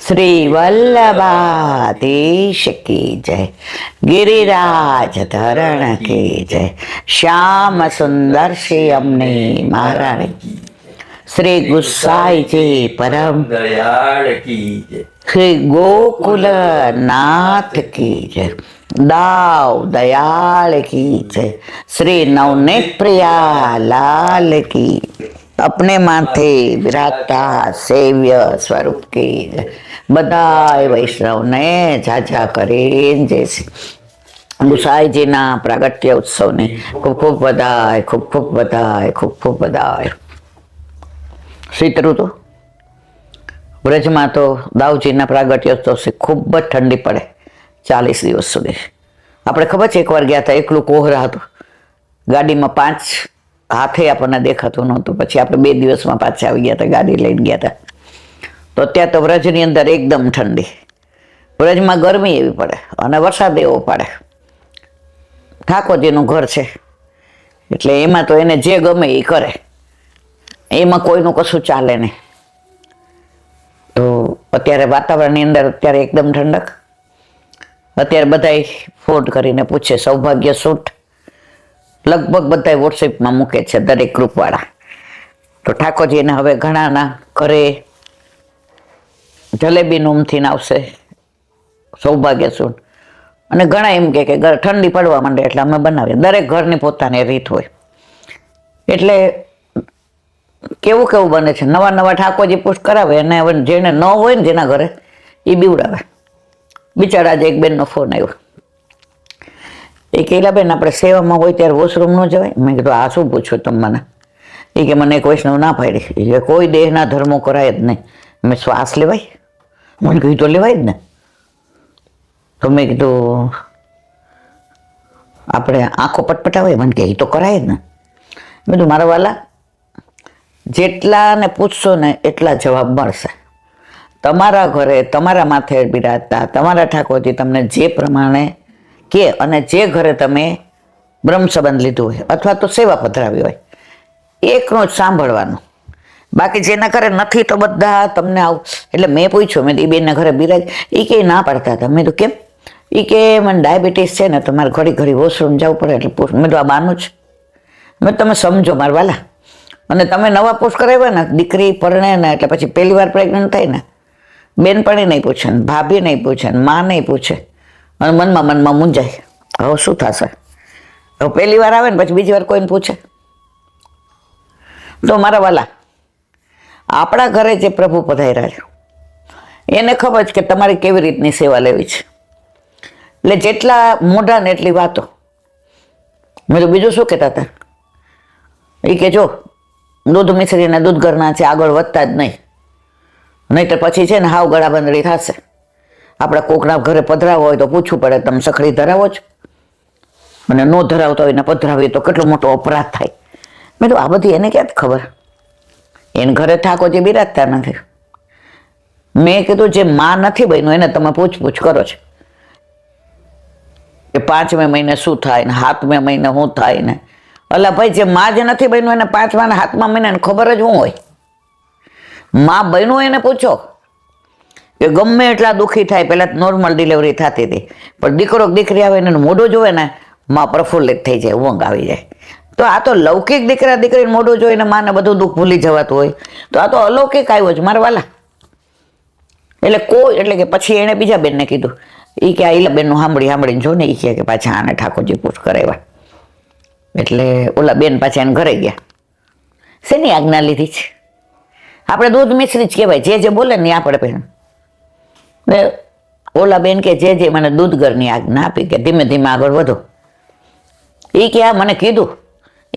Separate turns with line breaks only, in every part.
શ્રી વલ્લભાધીશ કી જય, ગિરિરાજ ધરણ કી જય, શ્યામ સુંદર શ્રી અમને મહારાણી, શ્રી ગુસાઈજી પરમ
દયાળ કી જય.
શ્રી ગોકુલ નાથ કી જય, દાવ દયાળ કી જય, શ્રી નવનેત પ્રિયા લાલ કી, अपने माथे विराजता सेव्य स्वरूप की जय। बधाई वैष्णव ने झाझा કરીને જય શ્રી ગુસાઈજીના પ્રાગટ્ય ઉત્સવને ખૂબ ખૂબ બધાય, ખૂબ ખૂબ બધાય, ખૂબ ખૂબ બધાય. શીત ઋતુ વ્રજમાં તો દાઉજીના પ્રાગટ્ય ઉત્સવ ખૂબ જ ઠંડી પડે 40 દિવસ સુધી. આપણે ખબર છે એકવાર ગયા હતા, એકલું કોહરા હતું, ગાડીમાં 5 હાથે આપણને દેખાતું નહોતું. પછી આપણે 2 દિવસમાં પાછા આવી ગયા હતા, ગાડી લઈને ગયા હતા. તો ત્યાં તો વ્રજની અંદર એકદમ ઠંડી, વ્રજમાં ગરમી એવી પડે અને વરસાદ એવો પડે. ઠાકોરજીનું ઘર છે એટલે એમાં તો એને જે ગમે એ કરે, એમાં કોઈનું કશું ચાલે નહીં. તો અત્યારે વાતાવરણની અંદર અત્યારે એકદમ ઠંડક. અત્યારે બધાય ફોન કરીને પૂછે સૌભાગ્ય સૂટ, લગભગ બધા વોટ્સએપમાં મૂકે છે દરેક ગ્રુપવાળા. તો ઠાકોરજીને હવે ઘણાના ઘરે જલેબી નોમથીને આવશે સૌભાગ્ય સૂટ, અને ઘણા એમ કે ઠંડી પડવા માંડે એટલે અમે બનાવીએ. દરેક ઘરની પોતાની રીત હોય. એટલે કેવું કેવું બને છે, નવા નવા ઠાકોરજી પૂછ કરાવે, અને હવે જેને ન હોય ને જેના ઘરે એ બીવડાવે. બિચારા આજે એક બેનનો ફોન આવ્યો, એ કહેલા બેન આપણે સેવામાં હોય ત્યારે વોશરૂમ ન જવાય. મેં કીધું આ શું પૂછ્યું તમે મને? એ કે મને એક વૈષ્ણવ ના પાડી, એ કે કોઈ દેહના ધર્મો કરાય જ નહીં. મેં શ્વાસ લેવાય? મને કીધું તો લેવાય જ ને. તો મેં કીધું આપણે આંખો પટપટાવાય? મને કે એ તો કરાય જ ને. મેં કીધું મારા વાલા, જેટલાને પૂછશો ને એટલા જવાબ મળશે. તમારા ઘરે તમારા માથે બિરાજતા તમારા ઠાકોરજી તમને જે પ્રમાણે કે, અને જે ઘરે તમે બ્રહ્મ સંબંધ લીધું હોય અથવા તો સેવા પધરાવી હોય, એકનો જ સાંભળવાનું. બાકી જેના ઘરે નથી તો બધા તમને આવું. એટલે મેં પૂછ્યું, મેં એ બેનના ઘરે બિરાજ, એ કે ના પાડતા હતા. મેં તો કેમ? એ કે મને ડાયાબિટીસ છે ને, તમારે ઘડી ઘડી વોશરૂમ જવું પડે એટલે પૂછ. મેં તો આ બાનું જ. મેં તમે સમજો મારા વાલા, અને તમે નવા પુશ કરાવ્યા ને, દીકરી પરણે ને એટલે પછી પહેલી વાર પ્રેગ્નન્ટ થાય ને, બેનપણી નહીં પૂછે ને, ભાભી નહીં પૂછે ને, માં નહીં પૂછે, અને મનમાં મૂંઝાય. હવે શું થશે? હવે પહેલી વાર આવે ને પછી બીજી વાર કોઈને પૂછે? તો મારા વાલા, આપણા ઘરે જે પ્રભુ પધાર્યા છે એને ખબર છે કે તમારે કેવી રીતની સેવા લેવી છે. એટલે જેટલા મોઢા ને એટલી વાતો. મેં તો બીજું શું કહેતા હતા? એ કે જો દૂધ મિશ્રીને દૂધ ઘરના છે, આગળ વધતા જ નહીં, નહીં તો પછી છે ને હાવ ગળાબંધડી થશે. આપણે કોકના ઘરે પધરાવો હોય તો પૂછવું પડે તમે સખડી ધરાવો છો, અને ન ધરાવતા હોય ને પધરાવીએ તો કેટલો મોટો અપરાધ થાય. મેં તો આ બધી એને ક્યાં ખબર? એને ઘરે ઠાકોરજી બિરાજતા નથી. મેં કીધું જે માં નથી બન્યું એને તમે પૂછપૂછ કરો છો કે 5મે મહિને શું થાય ને 7મે મહિને શું થાય ને. અલા ભાઈ, જે માં જ નથી બન્યું એને 5મા ને 7મા મહિનાને ખબર જ શું હોય? માં બન્યું એને પૂછો કે ગમે એટલા દુઃખી થાય. પહેલાં નોર્મલ ડિલિવરી થતી હતી, પણ દીકરો દીકરી આવે ને મોઢું જોવે ને, માં પ્રફુલ્લિત થઈ જાય, ઊંઘ આવી જાય. તો આ તો લૌકિક દીકરા દીકરીને મોઢું જોઈને માને બધું દુઃખ ભૂલી જવાતું હોય, તો આ તો અલૌકિક આવ્યો છે મારા વાલા. એટલે કે પછી એણે બીજા બેનને કીધું, એ કે આ ઈલા બેનનું સાંભળીને જો ને, એ કે પાછા આને ઠાકોરજી પૂછ કરાવ્યા. એટલે ઓલા બેન પાછા એને ઘરે ગયા. શેની આજ્ઞા લીધી છે? આપણે દૂધ મિશ્રી જ કહેવાય, જે બોલે ને આપણે પહેલા. ઓલા બેન કે જે મને દૂધ ઘરની આજ્ઞા આપી કે ધીમે ધીમે આગળ વધો. એ કે આ મને કીધું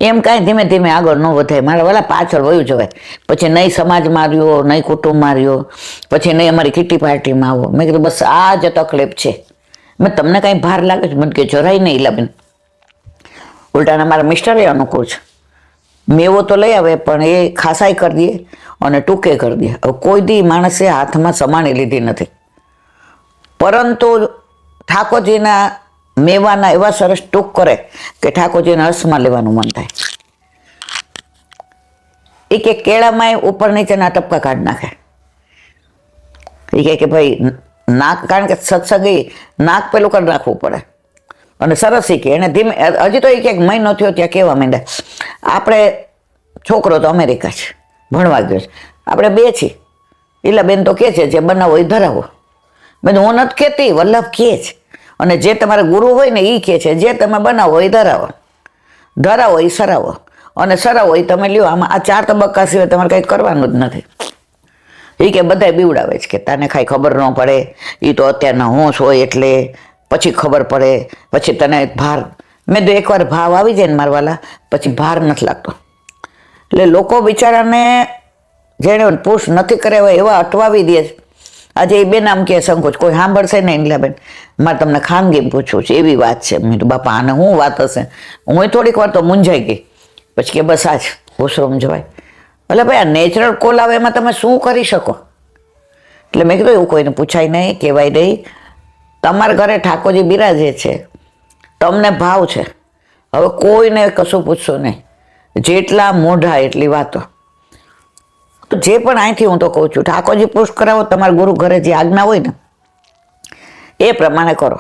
એમ કાંઈ ધીમે ધીમે આગળ ન વધાય મારા વાલા, પાછળ વયું જવાય. પછી નહીં સમાજમાં રહ્યો, નહીં કુટુંબમાં રહ્યો, પછી નહીં અમારી કિટી પાર્ટીમાં આવો. મેં કીધું બસ આ જ તકલીફ છે. મેં તમને કાંઈ ભાર લાગે છે? મને કે જરાય નહીં ઈલાબેન. ઉલટાના મારા મિસ્ટરે અનુકૂળ છે. મેવો તો લઈ આવે પણ એ ખાસાઈ કરી દે અને ટૂંકે કરી દે. હવે કોઈ દી માણસે હાથમાં સમાણી લીધી નથી, પરંતુ ઠાકોરજીના મેવાના એવા સરસ ટૂંક કરે કે ઠાકોરજીને હર્ષમાં લેવાનું મન થાય. એ કે કેળામાં ઉપર નીચેના ટપકા કાઢી નાખે. એ કહે કે ભાઈ નાક, કારણ કે સત્સંગ એ નાક પેલું કરી રાખવું પડે. અને સરસ શીખે એને ધીમે, હજી તો એ ક્યાંક મહિનો થયો ત્યાં કહેવા માંડ્યા, આપણે છોકરો તો અમેરિકા છે, ભણવા ગયો છે, આપણે બે છીએ, ઈલાબેન તો કહે છે જે બનાવો એ ધરાવો. મેં હું નથી કહેતી, વલ્લભ કહે છે. અને જે તમારા ગુરુ હોય ને એ કહે છે જે તમે બનાવો એ ધરાવો, ધરાવો એ સરાવો, અને સરાવો એ તમે લ્યો. આમાં આ 4 તબક્કા સિવાય તમારે કંઈ કરવાનું જ નથી. એ કે બધાય બીવડાવે છે કે તને કાંઈ ખબર ન પડે, એ તો અત્યારના હોશ હોય એટલે પછી ખબર પડે, પછી તને ભાર. મેં તો એકવાર ભાવ આવી જાય ને મારવાલા પછી ભાર નથી લાગતો. એટલે લોકો બિચારાને જેણે પુશ નથી કર્યા એવા અટવાવી દે છે. આજે એ બેન આમ કે સંકોચ, કોઈ સાંભળશે ને ઇન્દિરાબેન, મારે તમને ખાનગી પૂછવું છે, એવી વાત છે. મેં તો બાપા આને શું વાત હશે? હું થોડીક વાર તો મૂંઝાઈ ગઈ. પછી કે બસ આજ હોશરૂમ જવાય. એટલે ભાઈ આ નેચરલ કોલ આવે એમાં તમે શું કરી શકો? એટલે મેં કીધું એવું કોઈને પૂછાય નહીં, કહેવાય નહીં. તમારા ઘરે ઠાકોરજી બિરાજે છે, તમને ભાવ છે, હવે કોઈને કશું પૂછશો નહીં. જેટલા મોઢા એટલી વાતો. તો જે પણ અહીંથી હું તો કહું છું, ઠાકોરજી પુષ્ટ કરાવો, તમારા ગુરુ ઘરે જે આજ્ઞા હોય ને એ પ્રમાણે કરો.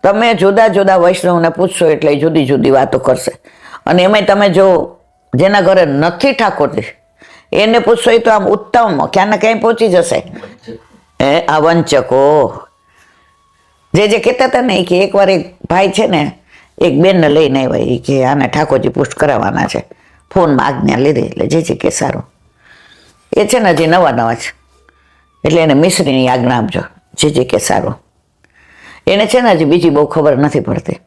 તમે જુદા જુદા વૈષ્ણવને પૂછશો એટલે એ જુદી જુદી વાતો કરશે. અને એમાંય તમે જો જેના ઘરે નથી ઠાકોરજી એને પૂછશો એ તો આમ ઉત્તમ ક્યાં ને ક્યાંય પહોંચી જશે. આ વંચકો જે કહેતા હતા ને કે એકવાર એક ભાઈ છે ને એક બેનને લઈને આવ્યા, કે આને ઠાકોરજી પુષ્ટ કરાવવાના છે, ફોનમાં આજ્ઞા લીધી. એટલે જે કે સારું, એ છે ને હજી નવા છે એટલે એને મિશ્રીની આજ્ઞા આપજો. જે કે સારું, એને છે ને હજી બીજી બહુ ખબર નથી પડતી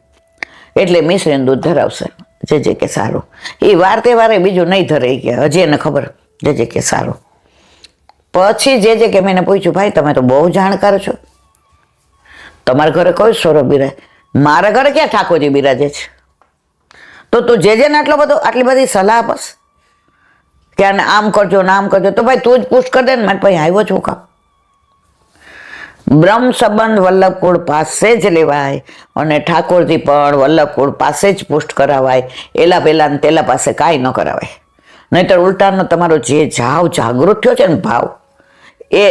એટલે મિશ્રીનું દૂધ ધરાવશે. જે કે સારું, એ વાર તહેવારે બીજું નહીં ધરે કે હજી એને ખબર. જે કે સારું. પછી જે કે મેં એને પૂછ્યું, ભાઈ તમે તો બહુ જાણકાર છો, તમારા ઘરે કોઈ સ્વરૂપ બિરાજે? મારા ઘરે ક્યાં ઠાકોરજી બિરાજે છે? તો તું જેને આટલી બધી સલાહ આપસ કે આને આમ કરજો ને આમ કરજો, તો ભાઈ તું જ પુષ્ટ કરી દે ને. મારે ભાઈ આવ્યો છું કામ. બ્રહ્મ સંબંધ વલ્લભકુળ પાસે જ લેવાય અને ઠાકોરજી પણ વલ્લભકુળ પાસે જ પુષ્ટ કરાવાય. એલા પેલા ને તેલા પાસે કાંઈ ન કરાવાય. નહીંતર ઉલટાનો તમારો જે જાગૃત થયો છે ને ભાવ, એ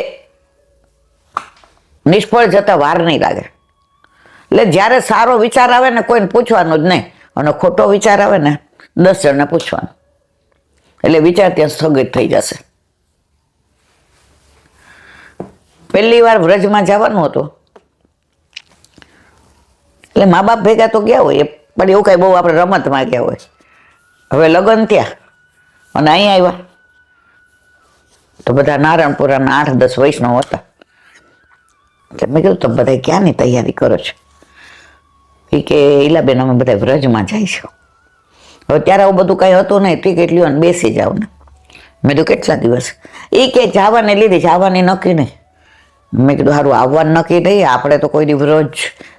નિષ્ફળ જતા વાર નહીં લાગે. એટલે જ્યારે સારો વિચાર આવે ને કોઈને પૂછવાનું જ નહીં, અને ખોટો વિચાર આવે ને 10 જણને પૂછવાનું. એટલે વિચાર ત્યાં સ્થગિત થઈ જશે. પહેલી વાર વ્રજમાં જવાનું હતું એટલે મા બાપ ભેગા તો ગયા હોય, પણ એવું કઈ બહુ આપણે રમતમાં ગયા હોય. હવે લગ્ન ત્યાં અને અહીંયા આવ્યા તો બધા નારાયણપુરાના 8-10 વૈષ્ણવ હતા. એટલે મેં કીધું તમે બધા ક્યાંની તૈયારી કરો છો? એ કે ઈલાબેન અમે બધા વ્રજમાં જઈશું. હવે ત્યારે આવું બધું કાંઈ હતું નહીં, ટિકિટ લ્યો ને બેસી જાવ ને. મેં કીધું કેટલા દિવસ? એ કે જવાને લીધી, જવાની નક્કી નહીં. મેં કીધું સારું, આવવાનું નક્કી નહીં, આપણે તો કોઈ દી વ્રજ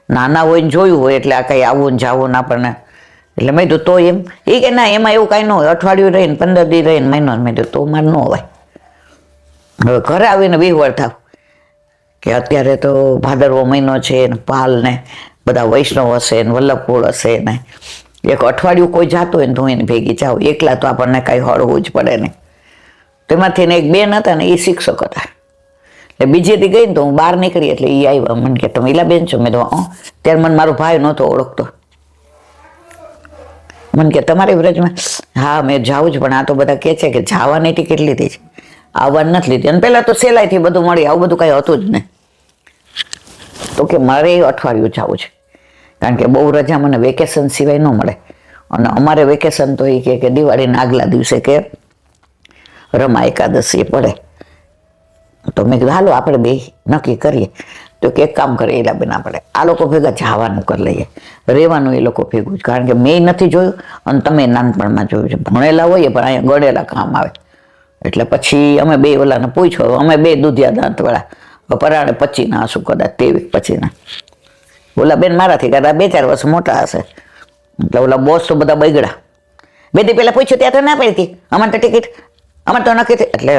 નાના હોય ને જોયું હોય એટલે આ કંઈ આવવું ને જવું ને આપણને. એટલે મેં કીધું તો એમ? એ કે ના એમાં એવું કાંઈ ન હોય, અઠવાડિયું રહીને 15 દી રહીને મહિનો. મેં કીધું તો મારે ન હોય. હવે ઘરે આવીને વિહવળ થાવ કે અત્યારે તો ભાદરવો મહિનો છે ને પાલ ને બધા વૈષ્ણવ હશે ને વલ્લભકુળ હશે ને એક અઠવાડિયું કોઈ જાતું હોય ને તો એને ભેગી જાવ. એકલા તો આપણને કાંઈ હળવું જ પડે નહીં. તેમાંથી એક બેન હતા ને એ શિક્ષક હતા. એટલે બીજે દી ગઈ ને તો હું બહાર નીકળી એટલે એ આવ્યા. મને કે તમે ઈલાબેન છો? મેં તો ત્યારે મને મારો ભાઈ નહોતો ઓળખતો. મને કે તમારી વ્રજમાં? હા મેં જાઉં જ, પણ આ તો બધા કહે છે કે જવાની ટિકિટ લીધી છે, આવવાની નથી લીધી. અને પહેલાં તો સહેલાઈથી બધું મળી, આવું બધું કાંઈ હતું જ નહીં. તો કે મારે અઠવાડિયું જવું છે, કારણ કે બહુ રજા મને વેકેશન સિવાય ન મળે. અને અમારે વેકેશન તો એ કે દિવાળીના આગલા દિવસે કે રમા એકાદશી પડે. તો મેં કીધું હાલો આપણે બે નક્કી કરીએ. તો કે એક કામ કરીએ ઈલાબેન, આપણે આ લોકો ભેગા જવાનું કરી લઈએ, રહેવાનું એ લોકો ભેગું જ. કારણ કે મેં નથી જોયું અને તમે નાનપણમાં જોયું છે. ભણેલા હોઈએ પણ અહીંયા ગળેલા કામ આવે. એટલે પછી અમે બે ઓલાને પૂછ્યો, અમે બે દૂધિયા દાંતવાળા, પરાણે 25 હશું કદાચ, 23-25. ઓલા બેન મારાથી કદાચ 2-4 વર્ષ મોટા હશે. એટલે ઓલા બોસ તો બધા બગડા. 2 દી પહેલાં પૂછ્યું ત્યાં તો ના પડી, અમારે તો ટિકિટ અમારે તો નક્કી થઈ. એટલે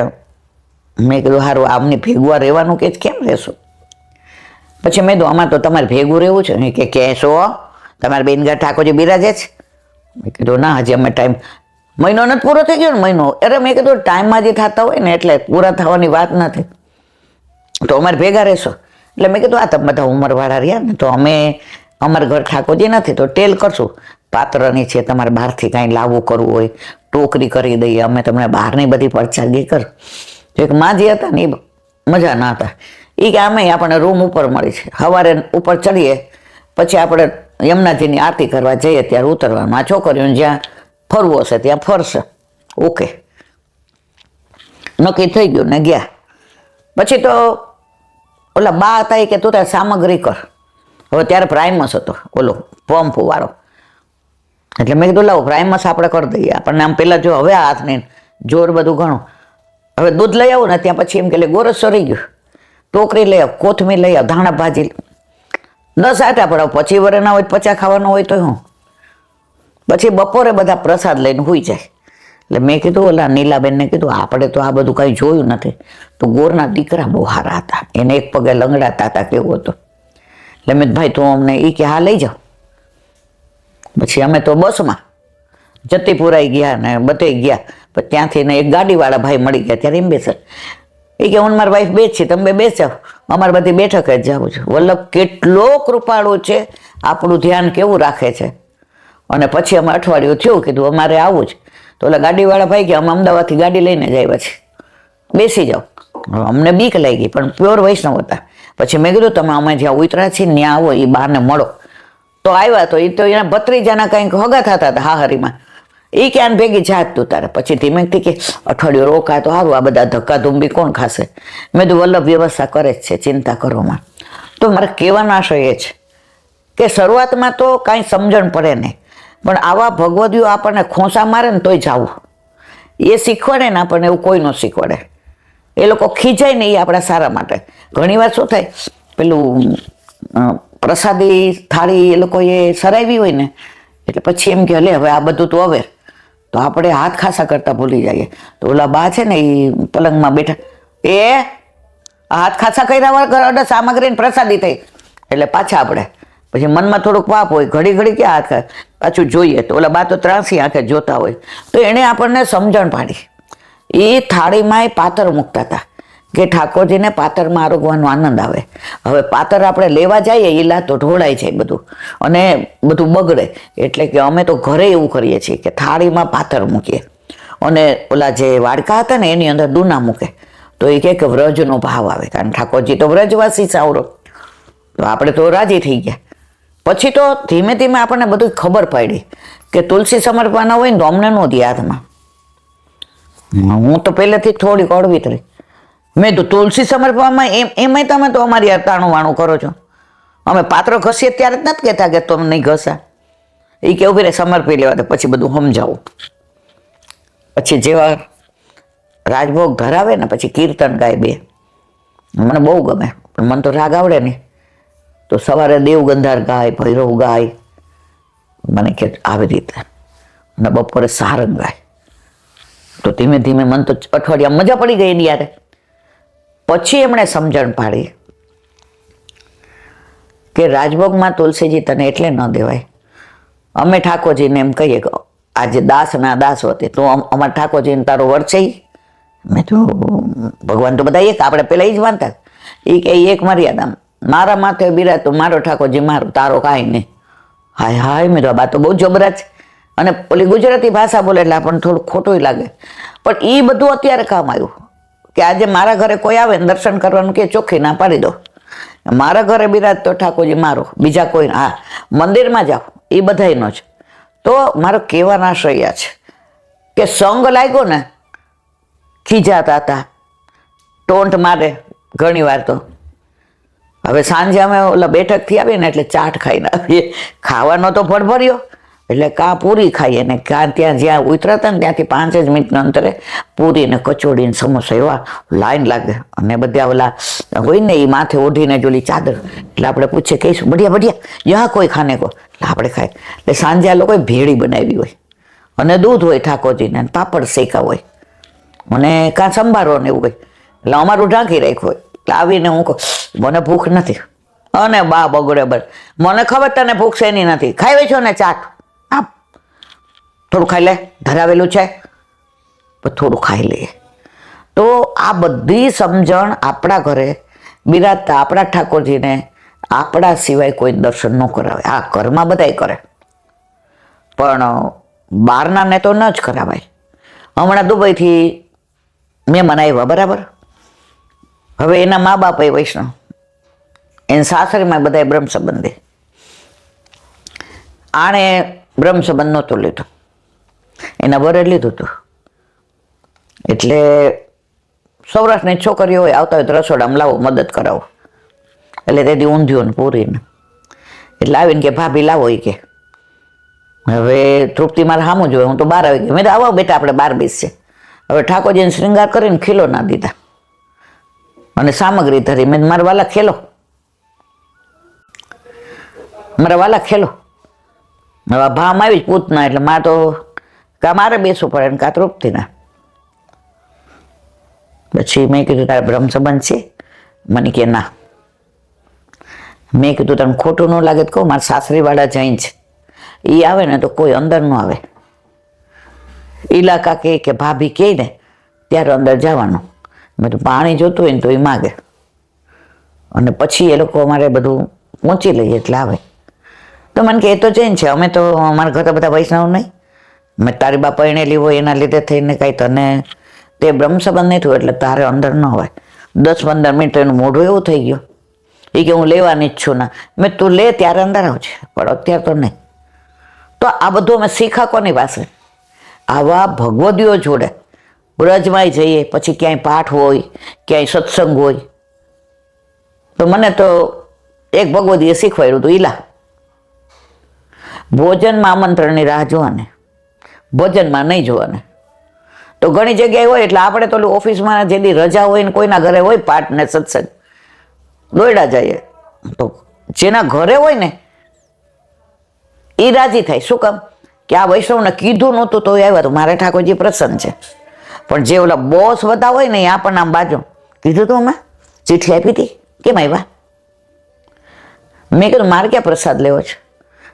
મેં કીધું સારું આમને ભેગું રહેવાનું કે કેમ રહેશું? પછી મેં કીધું અમારે તો તમારે ભેગું રહેવું છે ને. કે કહેશો તમારે બેન ઘર ઠાકોરજી બિરાજે છે? મેં કીધું ના હજી અમે ટાઈમ, મહિનો નથી પૂરો થઈ ગયો ને મહિનો. અરે મેં કીધું ટાઈમમાં જે થતા હોય ને એટલે પૂરા થવાની વાત નથી. તો અમારે ભેગા રહેશો. એટલે મેં કીધું આ તમે બધા ઉંમરવાળા રહ્યા ને, તો અમે અમારા ઘર ઠાકોરજી નથી તો ટેલ કરશું પાત્રની છે, તમારે બહારથી કાંઈ લાવવું કરવું હોય ટોકરી કરી દઈએ, અમે તમને બહારની બધી પરચાગી કર. તો એક માજી હતા ને એ મજા ના હતા. એ કે આમે આપણને રૂમ ઉપર મળી છે, સવારે ઉપર ચડીએ પછી આપણે યમુનાજીની આરતી કરવા જઈએ ત્યારે ઉતરવાનું. આ છોકરીઓને જ્યાં ફરવું હશે ત્યાં ફરશે. ઓકે, નક્કી થઈ ગયું ને ગયા. પછી તો ઓલા બા હતા કે તું તારે સામગ્રી કર. હવે ત્યારે પ્રાઇમસ હતો ઓલો પંપ વાળો. એટલે મેં કીધું લાવો પ્રાઇમસ આપણે કરી દઈએ. આપણને આમ પહેલાં જો હવે હાથને જોર બધું ઘણું. હવે દૂધ લઈ આવું ને ત્યાં પછી એમ કે ગોરસ રહી ગયું, ટોકરી લઈ આવ, કોથમીર લઈ આવ, ધાણા ભાજી 10 આટા પડાવ. પછી વરે ના હોય 50 ખાવાનું હોય તો હું પછી બપોરે બધા પ્રસાદ લઈને હોઈ જાય. એટલે મેં કીધું ઓલા નીલાબેનને કીધું આપણે તો આ બધું કાંઈ જોયું નથી. તો ગોરના દીકરા બહુ સારા હતા, એને એક પગે લંગડાતા હતા કેવું હતું. એટલે મેં ભાઈ તું અમને એ કે હા લઈ જાઓ. પછી અમે તો બસમાં જતીપુરાઈ ગયા ને બધે ગયા. પછી ત્યાંથી ને એક ગાડીવાળા ભાઈ મળી ગયા. ત્યારે એમ બેસે એ કે હું મારી વાઈફ બે જ છે, તમે બે જાઓ, અમારે બધી બેઠક જ જવું છે. વલ્લભ કેટલો કૃપાળુ છે, આપણું ધ્યાન કેવું રાખે છે. અને પછી અમે અઠવાડિયું થયું કીધું અમારે આવું જ. તો ઓલા ગાડીવાળા ભાઈ કે અમે અમદાવાદથી ગાડી લઈને જ આવ્યા છીએ, બેસી જાઓ. અમને બીક લાગી પણ પ્યોર વૈષ્ણવ હતા. પછી મેં કીધું તમે અમે જ્યાં ઉતરા છીએ ત્યાં આવો, એ બારને મળો. તો આવ્યા તો એ તો એના ભત્રીજાના કંઈક હગા થતા હતા હાહરીમાં. એ ક્યાં ભેગી જાત તું તારે. પછી ધીમેથી કે અઠવાડિયું રોકાય તો સારું, આ બધા ધક્કા ધુંબી કોણ ખાશે. મેં તો વલ્લભ વ્યવસ્થા કરે જ છે, ચિંતા કરોમાં. તો મારે કહેવાનો આશય એ છે કે શરૂઆતમાં તો કાંઈ સમજણ પડે નહીં, પણ આવા ભગવદીઓ આપણને ખોંસા મારે ને તોય જાવું. એ શીખવાડે ને આપણને એવું કોઈ ન શીખવાડે. એ લોકો ખીજાય ને એ આપણા સારા માટે. ઘણીવાર શું થાય, પેલું પ્રસાદી થાળી એ લોકોએ સરાવી હોય ને એટલે પછી એમ કે લે હવે આ બધું તો હવે તો આપણે હાથ ખાસા કરતા ભૂલી જઈએ. તો ઓલા બા છે ને એ પલંગમાં બેઠા, એ હાથ ખાસા કર્યા વગર સામગ્રીને પ્રસાદી થઈ. એટલે પાછા આપણે પછી મનમાં થોડુંક પાપ હોય, ઘડી ઘડી ક્યાં હાથ ખાય પાછું જોઈએ. તો ઓલા બા તો 83 આંખે જોતા હોય. તો એણે આપણને સમજણ પાડી. એ થાળીમાં પાતર મૂકતા હતા કે ઠાકોરજીને પાતરમાં આરોગવાનો આનંદ આવે. હવે પાતર આપણે લેવા જઈએ ઈલા તો ઢોળાઈ જાય બધું અને બધું બગડે. એટલે કે અમે તો ઘરે એવું કરીએ છીએ કે થાળીમાં પાતર મૂકીએ અને ઓલા જે વાડકા હતા ને એની અંદર દૂના મૂકે. તો એ કહે કે વ્રજનો ભાવ આવે, કારણ ઠાકોરજી તો વ્રજવાસી સાવરો. તો આપણે તો રાજી થઈ ગયા. પછી તો ધીમે ધીમે આપણને બધું ખબર પડી કે તુલસી સમર્પવાના હોય ને તો અમને નહોતી હાથમાં. હું તો પહેલેથી થોડી કડવી થઈ. મેં તો તુલસી સમર્પવામાં એમાંય તમે તો અમારી તાણું વાણું કરો છો. અમે પાત્ર ઘસીએ ત્યારે જ નથી કહેતા કે તમે નહીં ઘસા. એ કે ઉભી રે સમર્પી લેવા દે પછી બધું સમજાવું. પછી જેવા રાજભોગ ધરાવે ને પછી કીર્તન ગાય બે. મને બહુ ગમે પણ મને તો રાગ આવડે નહીં. તો સવારે દેવગંધાર ગાય, ભૈરવ ગાય, મને કે આવી રીતે, અને બપોરે સારંગ ગાય. તો ધીમે ધીમે મને તો અઠવાડિયા મજા પડી ગઈ એની યારે. પછી એમણે સમજણ પાડી કે રાજભોગમાં તુલસીજી તને એટલે ન દેવાય. અમે ઠાકોરજીને એમ કહીએ કે આજે દાસના દાસ હોતે તો અમારા ઠાકોરજીને તારો વરસે. મેં તો ભગવાન તો બધા એક, આપણે પેલા એ જ માનતા. એ કે એક મર્યાદા, મારા માથે બિરાતો મારો ઠાકોરજી મારો, તારો કાંઈ નહીં. હાય હાય મેં તો બા તો બહુ જબરા છે. અને પેલી ગુજરાતી ભાષા બોલે એટલે આપણને થોડું ખોટું લાગે. પણ એ બધું અત્યારે કામ આવ્યું કે આજે મારા ઘરે કોઈ આવે ને દર્શન કરવાનું કે ચોખ્ખી ના પાડી દો. મારા ઘરે બિરાજ તો ઠાકોરજી મારો, બીજા કોઈ. હા, મંદિરમાં જાઓ એ બધાયનો જ. તો મારો કહેવાનો આશય છે કે સંગ લાગ્યો ને ખીજાતા હતા, ટોન્ટ મારે ઘણી વાર. તો હવે સાંજે અમે ઓલા બેઠકથી આવીએ ને એટલે ચાટ ખાઈને આવીએ. ખાવાનો તો ભરભર્યો એટલે કાં પૂરી ખાઈએ ને કાં ત્યાં જ્યાં ઉતરતા ને ત્યાંથી 5 જ મિનિટના અંતરે પૂરી ને કચોડી ને સમોસા એવા લાઈન લાગે. અને બધા ઓલા હોય ને એ માથે ઓઢીને જોલી ચાદર. એટલે આપણે પૂછીએ કહીશું બઢિયા બઢિયા યહાં કોઈ ખાને કો, એટલે આપણે ખાય. એટલે સાંજે આ લોકોએ ભેળી બનાવી હોય અને દૂધ હોય ઠાકોરજીને, પાપડ શેકા હોય અને કાં સંભારો ને એવું હોય. એટલે અમારું ઢાંકી રાખ્યું હોય. એટલે આવીને હું કહું મને ભૂખ નથી. અને બા બગડે બર, મને ખબર તને ભૂખ શેની નથી, ખાઈ છો ને ચાટ, આપ થોડું ખાઈ લે, ધરાવેલું છે પણ થોડું ખાઈ લઈએ. તો આ બધી સમજણ આપણા ઘરે બિરાજતા આપણા ઠાકોરજીને આપણા સિવાય કોઈ દર્શન ન કરાવે. આ ઘરમાં બધાય કરે, પણ બહારનાને તો ન જ કરાવાય. હમણાં દુબઈથી મહેમાન આવ્યા, બરાબર. હવે એના મા બાપ એ વૈષ્ણવ, એના સાસરીમાં બધા બ્રહ્મ સંબંધી. આણે બ્રહ્મ સંબંધ નહોતો લીધો, એના વરે લીધું હતું. એટલે સૌરાષ્ટ્રની છોકરીઓ હોય, આવતા હોય તો રસોડામાં લાવો, મદદ કરાવો. એટલે તેથી ઊંધિયું ને પૂરીને એટલે આવીને કે ભાભી લાવો એ કે. હવે તૃપ્તિ મારે સામું જોઈએ, હું તો બહાર આવી ગઈ. મેં તો આવો બેટા આપણે બહાર બેસશે. હવે ઠાકોરજીને શ્રૃંગાર કરીને ખીલો ના દીધા અને સામગ્રી ધરી. મેં મારા વાલા ખેલો, મારા વાલા ખેલો. હવે ભામ આવી જ પૂતના, એટલે મારે તો કાં મારે બેસવું પડે ને કાં તૃપ્તિના. પછી મેં કીધું તારે બ્રહ્મ સંબંધ છે? મને કે ના. મેં કીધું તને ખોટું ન લાગે તો કહું, મારા સાસરીવાળા જૈન છે, એ આવે ને તો કોઈ અંદર ન આવે. ઇલાકા કે ભાભી કહે ને ત્યારે અંદર જવાનું. મેં તો પાણી જોતું હોય ને તો એ માગે, અને પછી એ લોકો અમારે બધું પહોંચી લઈએ એટલે આવે. તો મને કે એ તો જૈન છે, અમે તો અમારા ઘરે બધા વૈષ્ણવ નહીં. મેં તારી બા પરણેલી હોય એના લીધે થઈને કાંઈ તને તે બ્રહ્મ સંબંધ નહીં થયો એટલે તારે અંદર ન હોય. 10-15 મિનિટ એનું મોઢું એવું થઈ ગયું. એ કે હું લેવાની જ છું ના. મેં તું લે ત્યારે અંદર આવજે, પણ અત્યારે તો નહીં. તો આ બધું અમે શીખા કોની પાસે? આવા ભગવદીઓ જોડે. બ્રજમાં જઈએ, પછી ક્યાંય પાઠ હોય, ક્યાંય સત્સંગ હોય. તો મને તો એક ભગવદીએ શીખવાડ્યું હતું, ઈલા ભોજનમાં આમંત્રણની રાહ જોવાને, ભોજનમાં નહીં જોવાને. તો ઘણી જગ્યાએ હોય એટલે આપણે તો ઓફિસમાં જેની રજા હોય ને કોઈના ઘરે હોય પાઠ ને સત્સંગ, દોયડા જઈએ. તો જેના ઘરે હોય ને એ રાજી થાય. શું કામ? કે આ વૈષ્ણવને કીધું નહોતું તો આવ્યા તો મારે ઠાકોરજી પ્રસન્ન છે. પણ જે ઓલા બોસ બધા હોય ને એ આપણને આમ બાજુ કીધું તું, અમે ચિઠ્ઠી આપી હતી, કેમ આવ્યા? મેં કીધું મારે ક્યાં પ્રસાદ લેવો છે,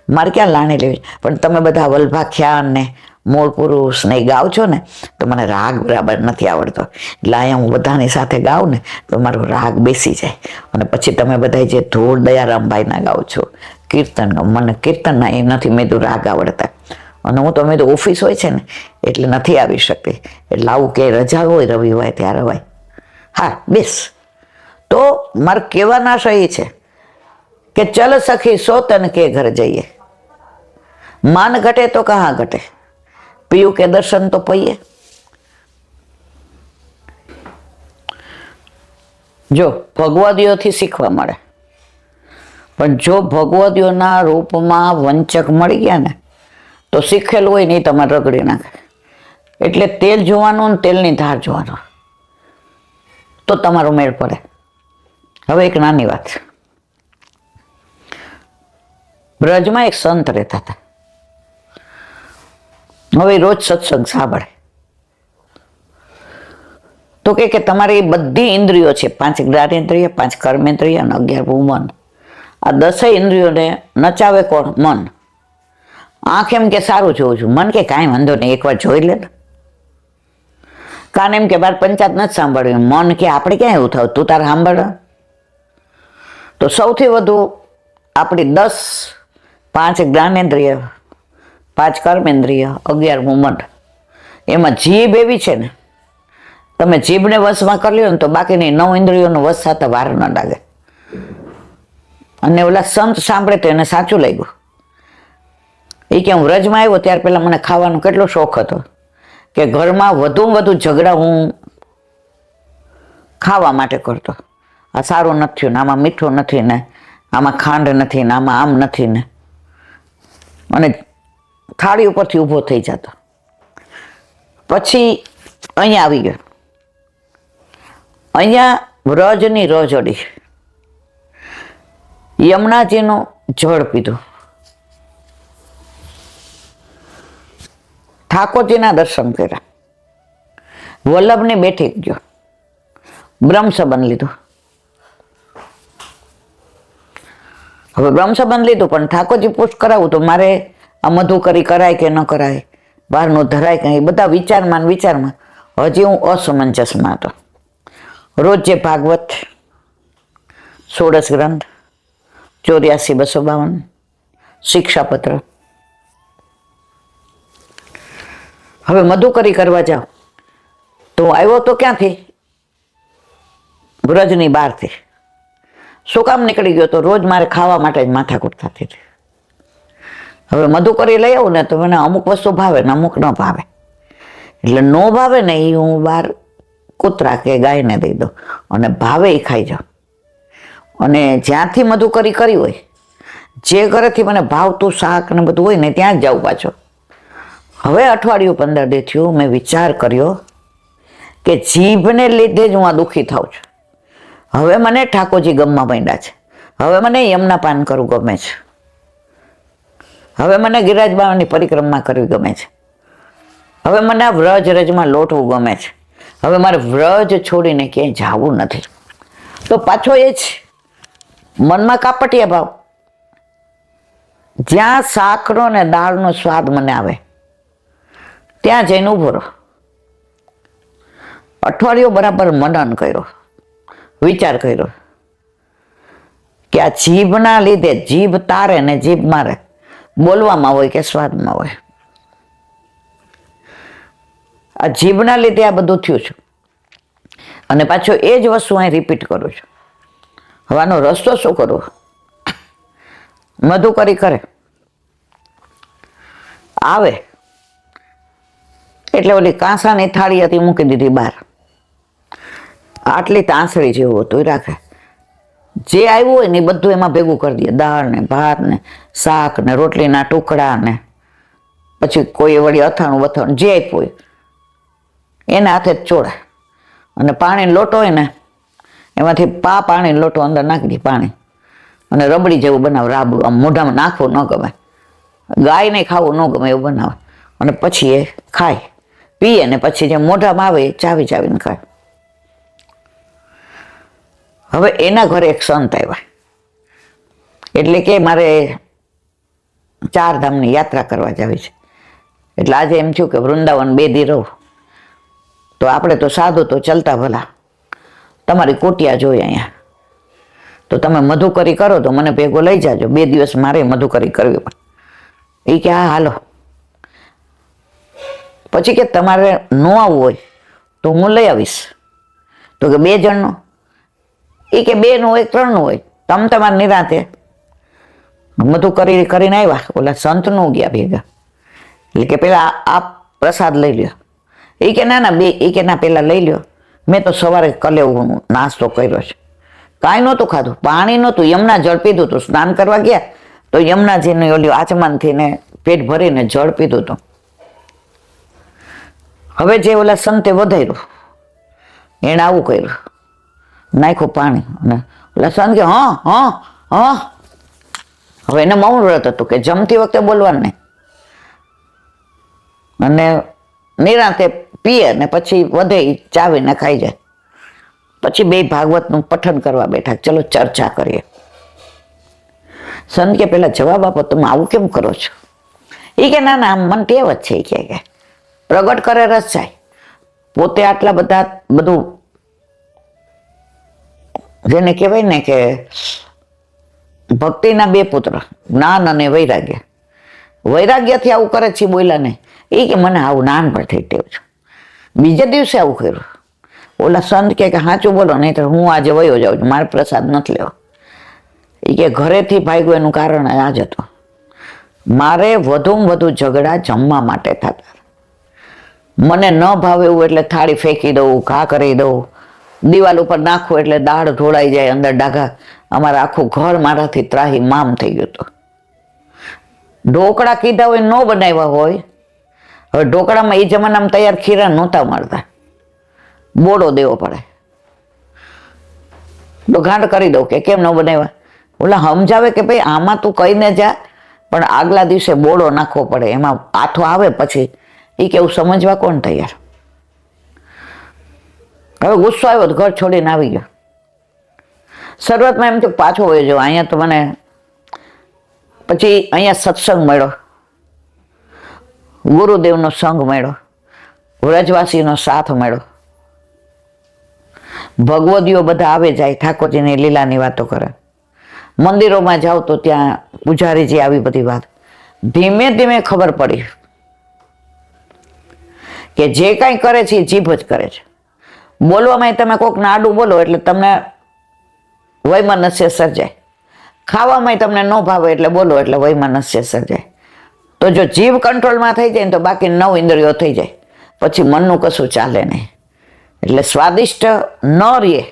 મારે ક્યાં લાણી લેવી છે? પણ તમે બધા વલ્ભાખ્યાન ને મૂળ પુરુષ ને એ ગાવ છો ને તો મને રાગ બરાબર નથી આવડતો. એટલે અહીંયા હું બધાની સાથે ગાઉં ને તો મારો રાગ બેસી જાય. અને પછી તમે બધા જે ધૂળ દયારામભાઈના ગાઓ છો કીર્તન, મને કીર્તનના એ નથી, મેં તો રાગ આવડતા. અને હું તો મેં તો ઓફિસ હોય છે ને એટલે નથી આવી શકતી. એટલે આવું કે રજા હોય રવિ હોય ત્યારે હોય, હા બેસ. તો મારે કહેવાના આશય એ છે કે ચલ સખી સોતન કે ઘર જઈએ, માન ઘટે તો કहाँ ઘટે, પીયું કે દર્શન તો પૈયે. જો ભગવદીઓથી શીખવા મળે, પણ જો ભગવદીઓના રૂપમાં વંચક મળી ગયા ને તો શીખેલું હોય ને એ તમારે રગડી નાખે. એટલે તેલ જોવાનું ને તેલની ધાર જોવાનું તો તમારો મેળ પડે. હવે એક નાની વાત, બ્રજમાં એક સંત રહેતા હતા. હવે રોજ સત્સંગ સાંભળે તો કે તમારી બધી ઇન્દ્રિયો છે, 5 જ્ઞાનેન્દ્રિય, 5 કર્મેન્દ્રિય અને 11 મન. આ 10 ઇન્દ્રિયોને નચાવે કોણ? મન. આંખ એમ કે સારું જોઉં છું, મન કે કાંઈ વાંધો નહીં, એકવાર જોઈ લે. કાન એમ કે બાર પંચાયત નથી સાંભળ્યું, મન કે આપણે ક્યાં એવું થાવ, તું તારે સાંભળ. તો સૌથી વધુ આપણી 5 જ્ઞાનેન્દ્રિય, 5 કર્મેન્દ્રિય, 11 મન. એમાં જીભ એવી છે ને, તમે જીભને વશમાં કરી લ્યો ને તો બાકીની 9 ઇન્દ્રિયોનો વશ થતા વાર ન લાગે. અને ઓલા સંત સાંભળે તો એને સાચું લાગ્યું. એ કે હું વ્રજમાં આવ્યો ત્યાર પહેલા મને ખાવાનો કેટલો શોખ હતો કે ઘરમાં વધુમાં વધુ ઝઘડા હું ખાવા માટે કરતો. આ સારું નથી થયું ને, આમાં મીઠું નથી ને, આમાં ખાંડ નથી ને, આમાં આમ નથી ને, અને થાળી ઉપરથી ઊભો થઈ જતો. પછી અહીંયા આવી ગયો, અહીંયા વ્રજની રજોડી, યમુનાજીનું જળ પીધું, ઠાકોરજીના દર્શન કર્યા, વલ્લભની બેઠક ગયો, બ્રહ્મ સંબંધ લીધું. હવે બ્રહ્મ સંબંધ લીધું પણ ઠાકોરજી પૂછ કરાવું તો મારે આ મધુકરી કરાય કે ન કરાય, બહારનું ધરાય કે બધા વિચારમાં હજી હું અસમંજસમાં હતો. રોજ જે ભાગવત ષોડશ ગ્રંથ 84-252 શિક્ષાપત્ર. હવે મધુકરી કરવા જાઓ તો આવ્યો તો ક્યાંથી? વ્રજની બહારથી. શું કામ નીકળી ગયો? તો રોજ મારે ખાવા માટે જ માથાકૂટ થતી હતી. હવે મધુકરી લઈ આવું ને તો મને અમુક વસ્તુ ભાવે ને અમુક ન ભાવે. એટલે ન ભાવે ને એ હું બહાર કૂતરા કે ગાયને દઈ દઉં અને ભાવે એ ખાઈ જાઉં. અને જ્યાંથી મધુકરી કરી હોય, જે ઘરેથી મને ભાવતું શાક ને બધું હોય ને ત્યાં જ જાઉં પાછો. હવે અઠવાડિયું 15 દી થયું, મેં વિચાર કર્યો કે જીભને લીધે જ હું આ દુઃખી થાઉં છું. હવે મને ઠાકોરજી ગમવા માંડ્યા છે. હવે મને યમના પાન કરવું ગમે છે. હવે મને ગિરિરાજ બાવાની પરિક્રમા કરવી ગમે છે. હવે મને આ વ્રજ રજમાં લોટવું ગમે છે. હવે મારે વ્રજ છોડીને ક્યાંય જવું નથી. તો પાછો એ જ મનમાં કાપટિયા ભાવ. જ્યાં શાકનો ને દાળનો સ્વાદ મને આવે ત્યાં જઈને ઊભો રહો. અઠવાડિયું બરાબર મનન કર્યો, વિચાર કર્યો કે આ જીભના લીધે જીભ તારે ને જીભ મારે, બોલવામાં હોય કે સ્વાદમાં હોય. આ જીભના લીધે આ બધું થયું છે. અને પાછો એ જ વસ્તુ અહીં રિપીટ કરું છું. હવે આનો રસ્તો શું કરવો? મધુકરી કરે આવે એટલે ઓલી કાંસાની થાળી હતી મૂકી દીધી બહાર. આટલી તાંસળી જેવું હતું એ રાખે. જે આવ્યું હોય ને એ બધું એમાં ભેગું કરી દે. દાળ ને ભાત ને શાક ને રોટલીના ટુકડા ને પછી કોઈ વળી અથાણું વથાણું જે આપ્યું હોય એના હાથે જ ચોળે. અને પાણી લોટો હોય ને એમાંથી પાણી લોટો અંદર નાખી દે પાણી અને રબડી જેવું બનાવે. રાબડું આમ મોઢામાં નાખવું ન ગમે, ગાયને ખાવું ન ગમે એવું બનાવે. અને પછી એ ખાય પીએ ને પછી જે મોઢામાં આવે એ ચાવી ચાવીને ખાય. હવે એના ઘરે એક સંત આવ્યા, એટલે કે મારે 4 ધામની યાત્રા કરવા જવી છે. એટલે આજે એમ થયું કે વૃંદાવન 2 દી રહું તો આપણે તો સાધુ તો ચાલતા ભલા, તમારી કોટિયા જોઈ અહીંયા, તો તમે મધુકરી કરો તો મને ભેગો લઈ જાજો. 2 દિવસ મારે મધુકરી કરવી પડે. એ કે હા હાલો. પછી કે તમારે ન આવવું હોય તો હું લઈ આવીશ. તો કે 2 જણનો? એ કે 2 નું હોય 3 નું હોય, તમે તમારા નિરાંતે મધુકરી કરીને આવ્યા. ઓલા સંતનું ગયા ભેગા. એટલે કે પેલા આ પ્રસાદ લઈ લ્યો. એ કે ના 2. એ કે ના પેલા લઈ લ્યો. મેં તો સવારે કલેવું નાસ્તો કર્યો છે, કાંઈ નહોતું ખાધું, પાણી નહોતું, યમુના જળ પીધું હતું. સ્નાન કરવા ગયા તો યમુનાજીની ઓલી આચમાનથી ને પેટ ભરીને જળ પીધું હતું. હવે જે ઓલા સંતે વધાર્યું એને આવું કર્યું, નાખ્યું પાણી. અને ઓલા સંત કે હા. હવે એને મૌન વ્રત હતું કે જમતી વખતે બોલવાનું નહીં. અને નિરાંતે પીએ ને પછી વધે ચાવીને ખાઈ જાય. પછી 2 ભાગવતનું પઠન કરવા બેઠા, ચલો ચર્ચા કરીએ. સંત કે પેલા જવાબ આપો, તમે આવું કેમ કરો છો? એ કે ના મને ટેવ જ છે. કે પ્રગટ કરે રસ જાય. પોતે આટલા બધું જેને કહેવાય ને કે ભક્તિના 2 પુત્ર, જ્ઞાન અને વૈરાગ્ય. વૈરાગ્યથી આવું કરે છે બોલ્યા ને. એ કે મને આવું નાનપણથી ટેવ છે. બીજે દિવસે આવું કર્યું. ઓલા સંત કે સાચું બોલો, નહીં તો હું આજે વયો જાઉં છું, મારે પ્રસાદ નથી લેવો. એ કે ઘરેથી ભાગ્યું એનું કારણ આ જ હતું. મારે વધુમાં વધુ ઝઘડા જમવા માટે થતા. મને ન ભાવે એવું એટલે થાળી ફેંકી દઉં, ઘા કરી દઉં, દિવાલ ઉપર નાખવું એટલે દાળ ઢોળાઈ જાય અંદર ડાઘા. અમારે આખું ઘર મારાથી ત્રાહી મામ થઈ ગયું હતું. ઢોકળા કીધા હોય ન બનાવ્યા હોય. હવે ઢોકળામાં એ જમાનામાં તૈયાર ખીરા નહોતા મળતા, બોડો દેવો પડે. તો ગાંઠ કરી દઉં કે કેમ ન બનાવ્યા. ઓલા સમજાવે કે ભાઈ આમાં તું કહીને જા, પણ આગલા દિવસે બોડો નાખવો પડે, એમાં આથો આવે પછી. એ કેવું સમજવા કોણ તૈયાર? હવે ગુસ્સો આવ્યો તો ઘર છોડીને આવી ગયો. શરૂઆતમાં એમ તો પાછો વયો જાવ, અહીંયા તો મને પછી અહીંયા સત્સંગ મળ્યો, ગુરુદેવનો સંગ મળ્યો, વ્રજવાસીનો સાથ મળ્યો. ભગવદીઓ બધા આવે જાય, ઠાકોરજીની લીલાની વાતો કરે. મંદિરોમાં જાઓ તો ત્યાં પૂજારીજી આવી બધી વાત. ધીમે ધીમે ખબર પડી કે જે કાંઈ કરે છે એ જીભ જ કરે છે. બોલવામાં તમે કોકને આડું બોલો એટલે તમને વૈમનસ્ય સર્જાય. ખાવામાં તમને ન ભાવે એટલે બોલો એટલે વૈમનસ્ય સર્જાય. તો જો જીભ કંટ્રોલમાં થઈ જાય ને તો બાકી 9 ઇન્દ્રિયો થઈ જાય, પછી મનનું કશું ચાલે નહીં. એટલે સ્વાદિષ્ટ ન રહે.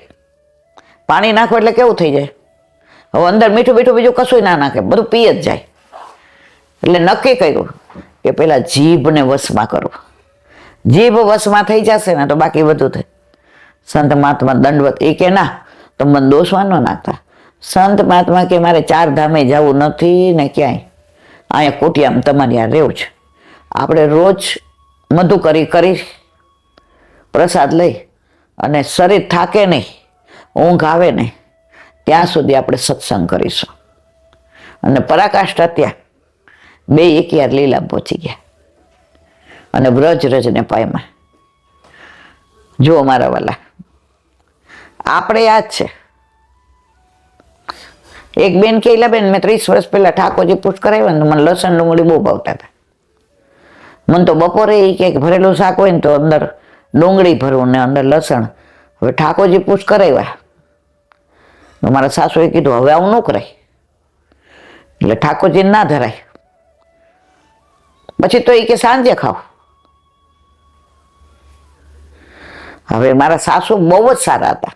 પાણી નાખો એટલે કેવું થઈ જાય? હવે અંદર મીઠું મીઠું બીજું કશું ના નાખે, બધું પી જ જાય. એટલે નક્કી કર્યું કે પેલા જીભને વશમાં કરો. જીભ વશમાં થઈ જશે ને તો બાકી બધું થાય. સંત મહાત્મા દંડવત એ કે ના, તો મને દોષમાં ન નાખતા. સંત મહાત્મા કે મારે 4 ધામે જવું નથી ને ક્યાંય, અહીંયા કોટિયામાં તમારી આ રહેવું છે. આપણે રોજ મધુ કરી પ્રસાદ લઈ અને શરીર થાકે નહીં, ઊંઘ આવે નહીં, ત્યાં સુધી આપણે સત્સંગ કરીશું. અને પરાકાષ્ઠા ત્યાં 2 એકયાર લીલા પહોંચી ગયા અને વ્રજ રજને પાયમાં. જો મારા વાલા, આપણે યાદ છે એક બેન કે બેન મેં 30 વર્ષ પહેલા ઠાકોરજી પૂછ કરાવ્યા ને મને લસણ ડુંગળી બહુ ભાવતા હતા. મને તો બપોરે એ કે ભરેલું શાક હોય ને તો અંદર ડુંગળી ભરવું ને અંદર લસણ. હવે ઠાકોરજી પૂછ કરાવ્યા તો મારા સાસુએ કીધું હવે આવું ન કરાય, એટલે ઠાકોરજી ના ધરાય. પછી તો એ કે સાંજે ખાવ. હવે મારા સાસુ બહુ જ સારા હતા.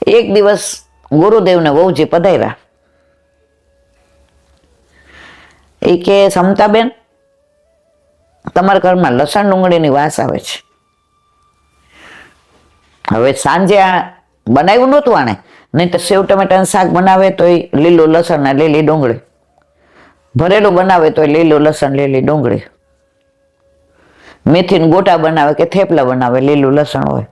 એક દિવસ ગુરુદેવને વહુજી પધાર્યા. એ કે સમતાબેન, તમારા ઘરમાં લસણ ડુંગળીની વાસ આવે છે. હવે સાંજે આ બનાવ્યું નહોતું આણે, નહીં તો સેવ ટમેટાનું શાક બનાવે તો લીલું લસણ ને લીલી ડુંગળી, ભરેલું બનાવે તો લીલું લસણ લીલી ડુંગળી, મેથીના ગોટા બનાવે કે થેપલા બનાવે લીલું લસણ હોય.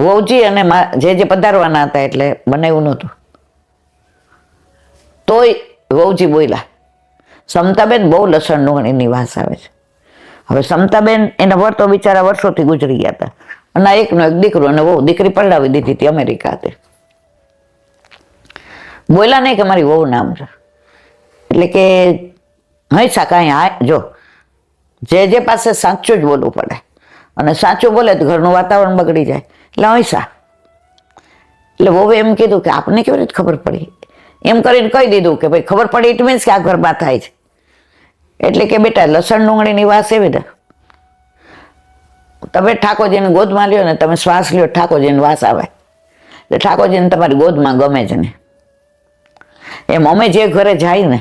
વહુજી અને જે પધારવાના હતા એટલે બનાવ્યું નહોતું. તોય વહુજી બોલ્યા, સમતાબેન બહુ લસણ ડુંગળીની વાસ આવે છે. હવે સમતાબેન એના વર તો બિચારા વર્ષોથી ગુજરી ગયા હતા અને એકનો એક દીકરો અને વહુ, દીકરી પરડાવી દીધી હતી અમેરિકા હતી. બોલ્યા નહીં કે મારી વહુ નામ છે. એટલે કે હંસા કાંઈ હા, જો જે પાસે સાચું જ બોલવું પડે અને સાચું બોલે તો ઘરનું વાતાવરણ બગડી જાય. એટલે હંસા. એટલે વહુએ એમ કીધું કે આપને કેવી રીતે ખબર પડી? એમ કરીને કહી દીધું કે ભાઈ ખબર પડી ઇટ મીન્સ કે આ ઘરમાં થાય છે. એટલે કે બેટા લસણ ડુંગળીની વાસ એવી ને, તમે ઠાકોરજીની ગોદમાં લ્યો ને તમે શ્વાસ લ્યો, ઠાકોરજીની વાસ આવે એટલે ઠાકોરજીને તમારી ગોદમાં ગમે જ નહીં. એમ અમે જે ઘરે જાય ને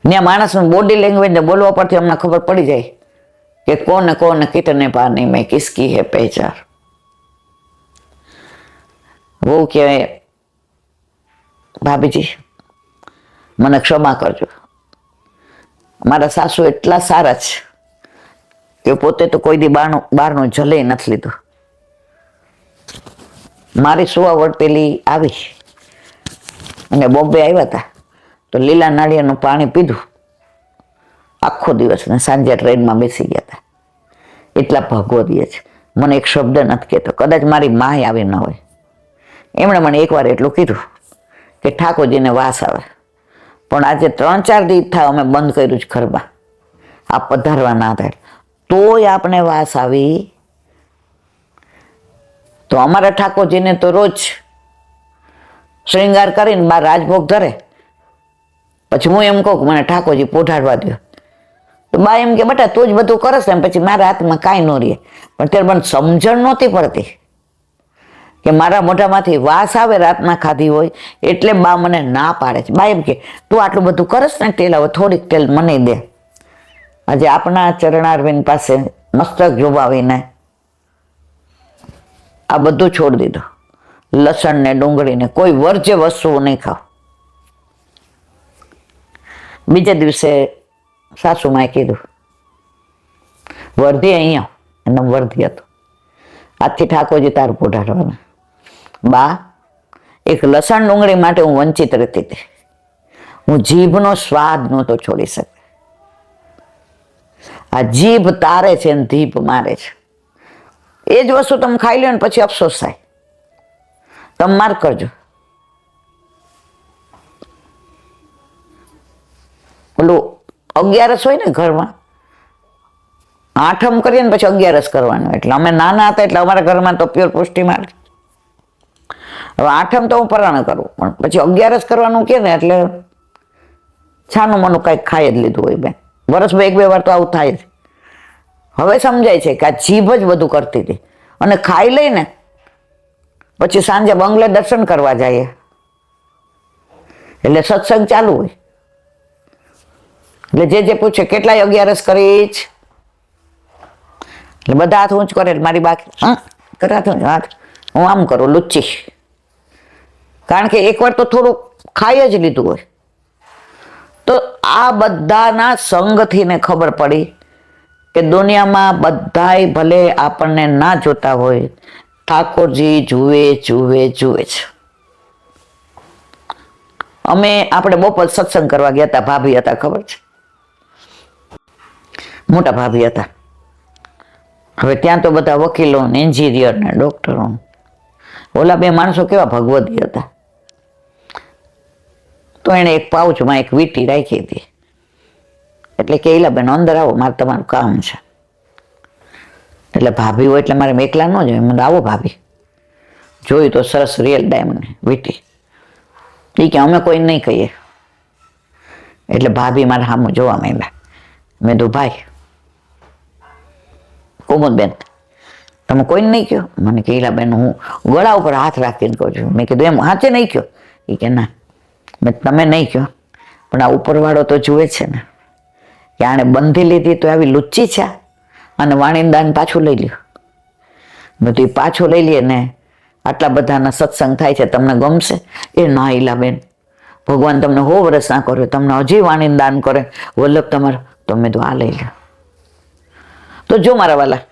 ત્યાં માણસનું બોડી લેંગ્વેજ ને બોલવા પરથી અમને ખબર પડી જાય કે કોને કોને કિતને પાની મેં કિસકી હે પહેચાન. બહુ કહેવાય ભાભીજી મને ક્ષમા કરજો, મારા સાસુ એટલા સારા છે કે પોતે તો કોઈ દી બહારનું જલે નથી લીધું. મારી સુવાવડ પેલી આવી અને બોમ્બે આવ્યા હતા તો લીલા નાળિયેરનું પાણી પીધું આખો દિવસ ને સાંજે ટ્રેનમાં બેસી ગયા હતા. એટલા ભગવદીય છે. મને એક શબ્દ નથી કહેતો, કદાચ મારી માય આવી ન હોય. એમણે મને એકવાર એટલું કીધું કે ઠાકોરજીને વાસ આવે, પણ આજે 3-4 દિવસ થાય અમે બંધ કર્યું છે ઘરમાં. આ પધારવા ના થાય તોય આપણે વાસ આવી. તો અમારા ઠાકોરજીને તો રોજ શ્રૃંગાર કરીને બહાર રાજભોગ ધરે. પછી હું એમ કહું કે મને ઠાકોરજી પોઢાડવા દો તો બા એમ કે બેટા તું જ બધું કરસ ને પછી મારા હાથમાં કાંઈ ન રહે. પણ ત્યારે મને સમજણ નહોતી પડતી કે મારા મોઢામાંથી વાસ આવે રાતના ખાધી હોય એટલે બા મને ના પાડે છે. બા એમ કે તું આટલું બધું કરસ ને તેલ, હવે થોડીક તેલ મને દે. આજે આપણા ચરણારવિંદ પાસે મસ્તક જોબાવીને આ બધું છોડી દીધું. લસણ ને ડુંગળી ને કોઈ વર્જ્ય વસ્તુઓ નહીં ખાવ. બીજા દિવસે સાસુમાએ કીધું વર્ધી અહીંયા, એનો વર્ધી હતો, આજથી ઠાકોરજી તારું પોઢાડવાના. બા એક લસણ ડુંગળી માટે હું વંચિત રહેતી હતી. હું જીભનો સ્વાદ નહોતો છોડી શકતી. આ જીભ તારે છે ને જીભ મારે છે. એ જ વસ્તુ તમે ખાઈ લો ને પછી અફસોસ થાય. તમે માર્ક કરજો. પેલું 11 હોય ને ઘરમાં, આઠમ કરીએ ને પછી 11 કરવાનું. એટલે અમે નાના હતા એટલે અમારા ઘરમાં તો પ્યોર પુષ્ટિ માર્ગ. હવે આઠમ તો હું પરાણે કરું, પણ પછી 11 કરવાનું કે ને એટલે છાનું મનું કંઈક ખાઈ જ લીધું હોય બેન. વર્ષમાં 1-2 વાર તો આવું થાય જ. હવે સમજાય છે કે આ જીભ જ બધું કરતી હતી. અને ખાઈ લઈને પછી સાંજે બંગલે દર્શન કરવા જઈએ એટલે સત્સંગ ચાલુ હોય. એટલે જે પૂછે કેટલાય 11 કરીશ, એટલે બધા હાથ ઊંચ કરે. મારી બાકી હાથ હું આમ કરું લુચ્ચી, કારણ કે એકવાર તો થોડું ખાઈ જ લીધું હોય. તો આ બધાના સંગથી ને ખબર પડી કે દુનિયામાં બધાય ભલે આપણને ના જોતા હોય, ઠાકોરજી જુએ છે. આપણે બપોર સત્સંગ કરવા ગયા હતા. ભાભી હતા, ખબર છે, મોટા ભાભી હતા. હવે ત્યાં તો બધા વકીલો ને એન્જિનિયર ને ડોક્ટરો. ઓલા બે માણસો કેવા ભગવદી હતા. તો એને એક પાઉચમાં એક વીંટી રાખી હતી. એટલે કે ઈલાબેન અંદર આવો, મારે તમારું કામ છે. એટલે ભાભી હોય એટલે મારે એકલા ન જોઈએ. મને આવો ભાભી. જોયું તો સરસ રિયલ ડાયમંડ વીંટી. એ કે અમે કોઈ નહીં કહીએ. એટલે ભાભી મારા સામું જોવા માંડ્યા. મેં કીધું ભાઈ કુમુદબેન તમે કોઈને નહીં કહો? મને કે ઈલાબેન હું ગળા ઉપર હાથ રાખીને કહું છું. મેં કીધું એમ હાથે નહીં કહો? એ કે ના, મેં તમે નહીં કહો, પણ આ ઉપરવાળો તો જુએ છે ને કે આણે બંધી લીધી તો આવી લુચ્ચી છે અને વાણીદાન પાછું લઈ લ્યો. મેં તો એ પાછું લઈ લઈએ ને આટલા બધાના સત્સંગ થાય છે, તમને ગમશે? એ ના ઈલાબેન, ભગવાન તમને 100 વર્ષ ના કર્યો, તમને હજી વાણીદાન કરે વલ્લભ તમારે. તો મેં તો આ લઈ લ્યો. તો જો મારા વાલા,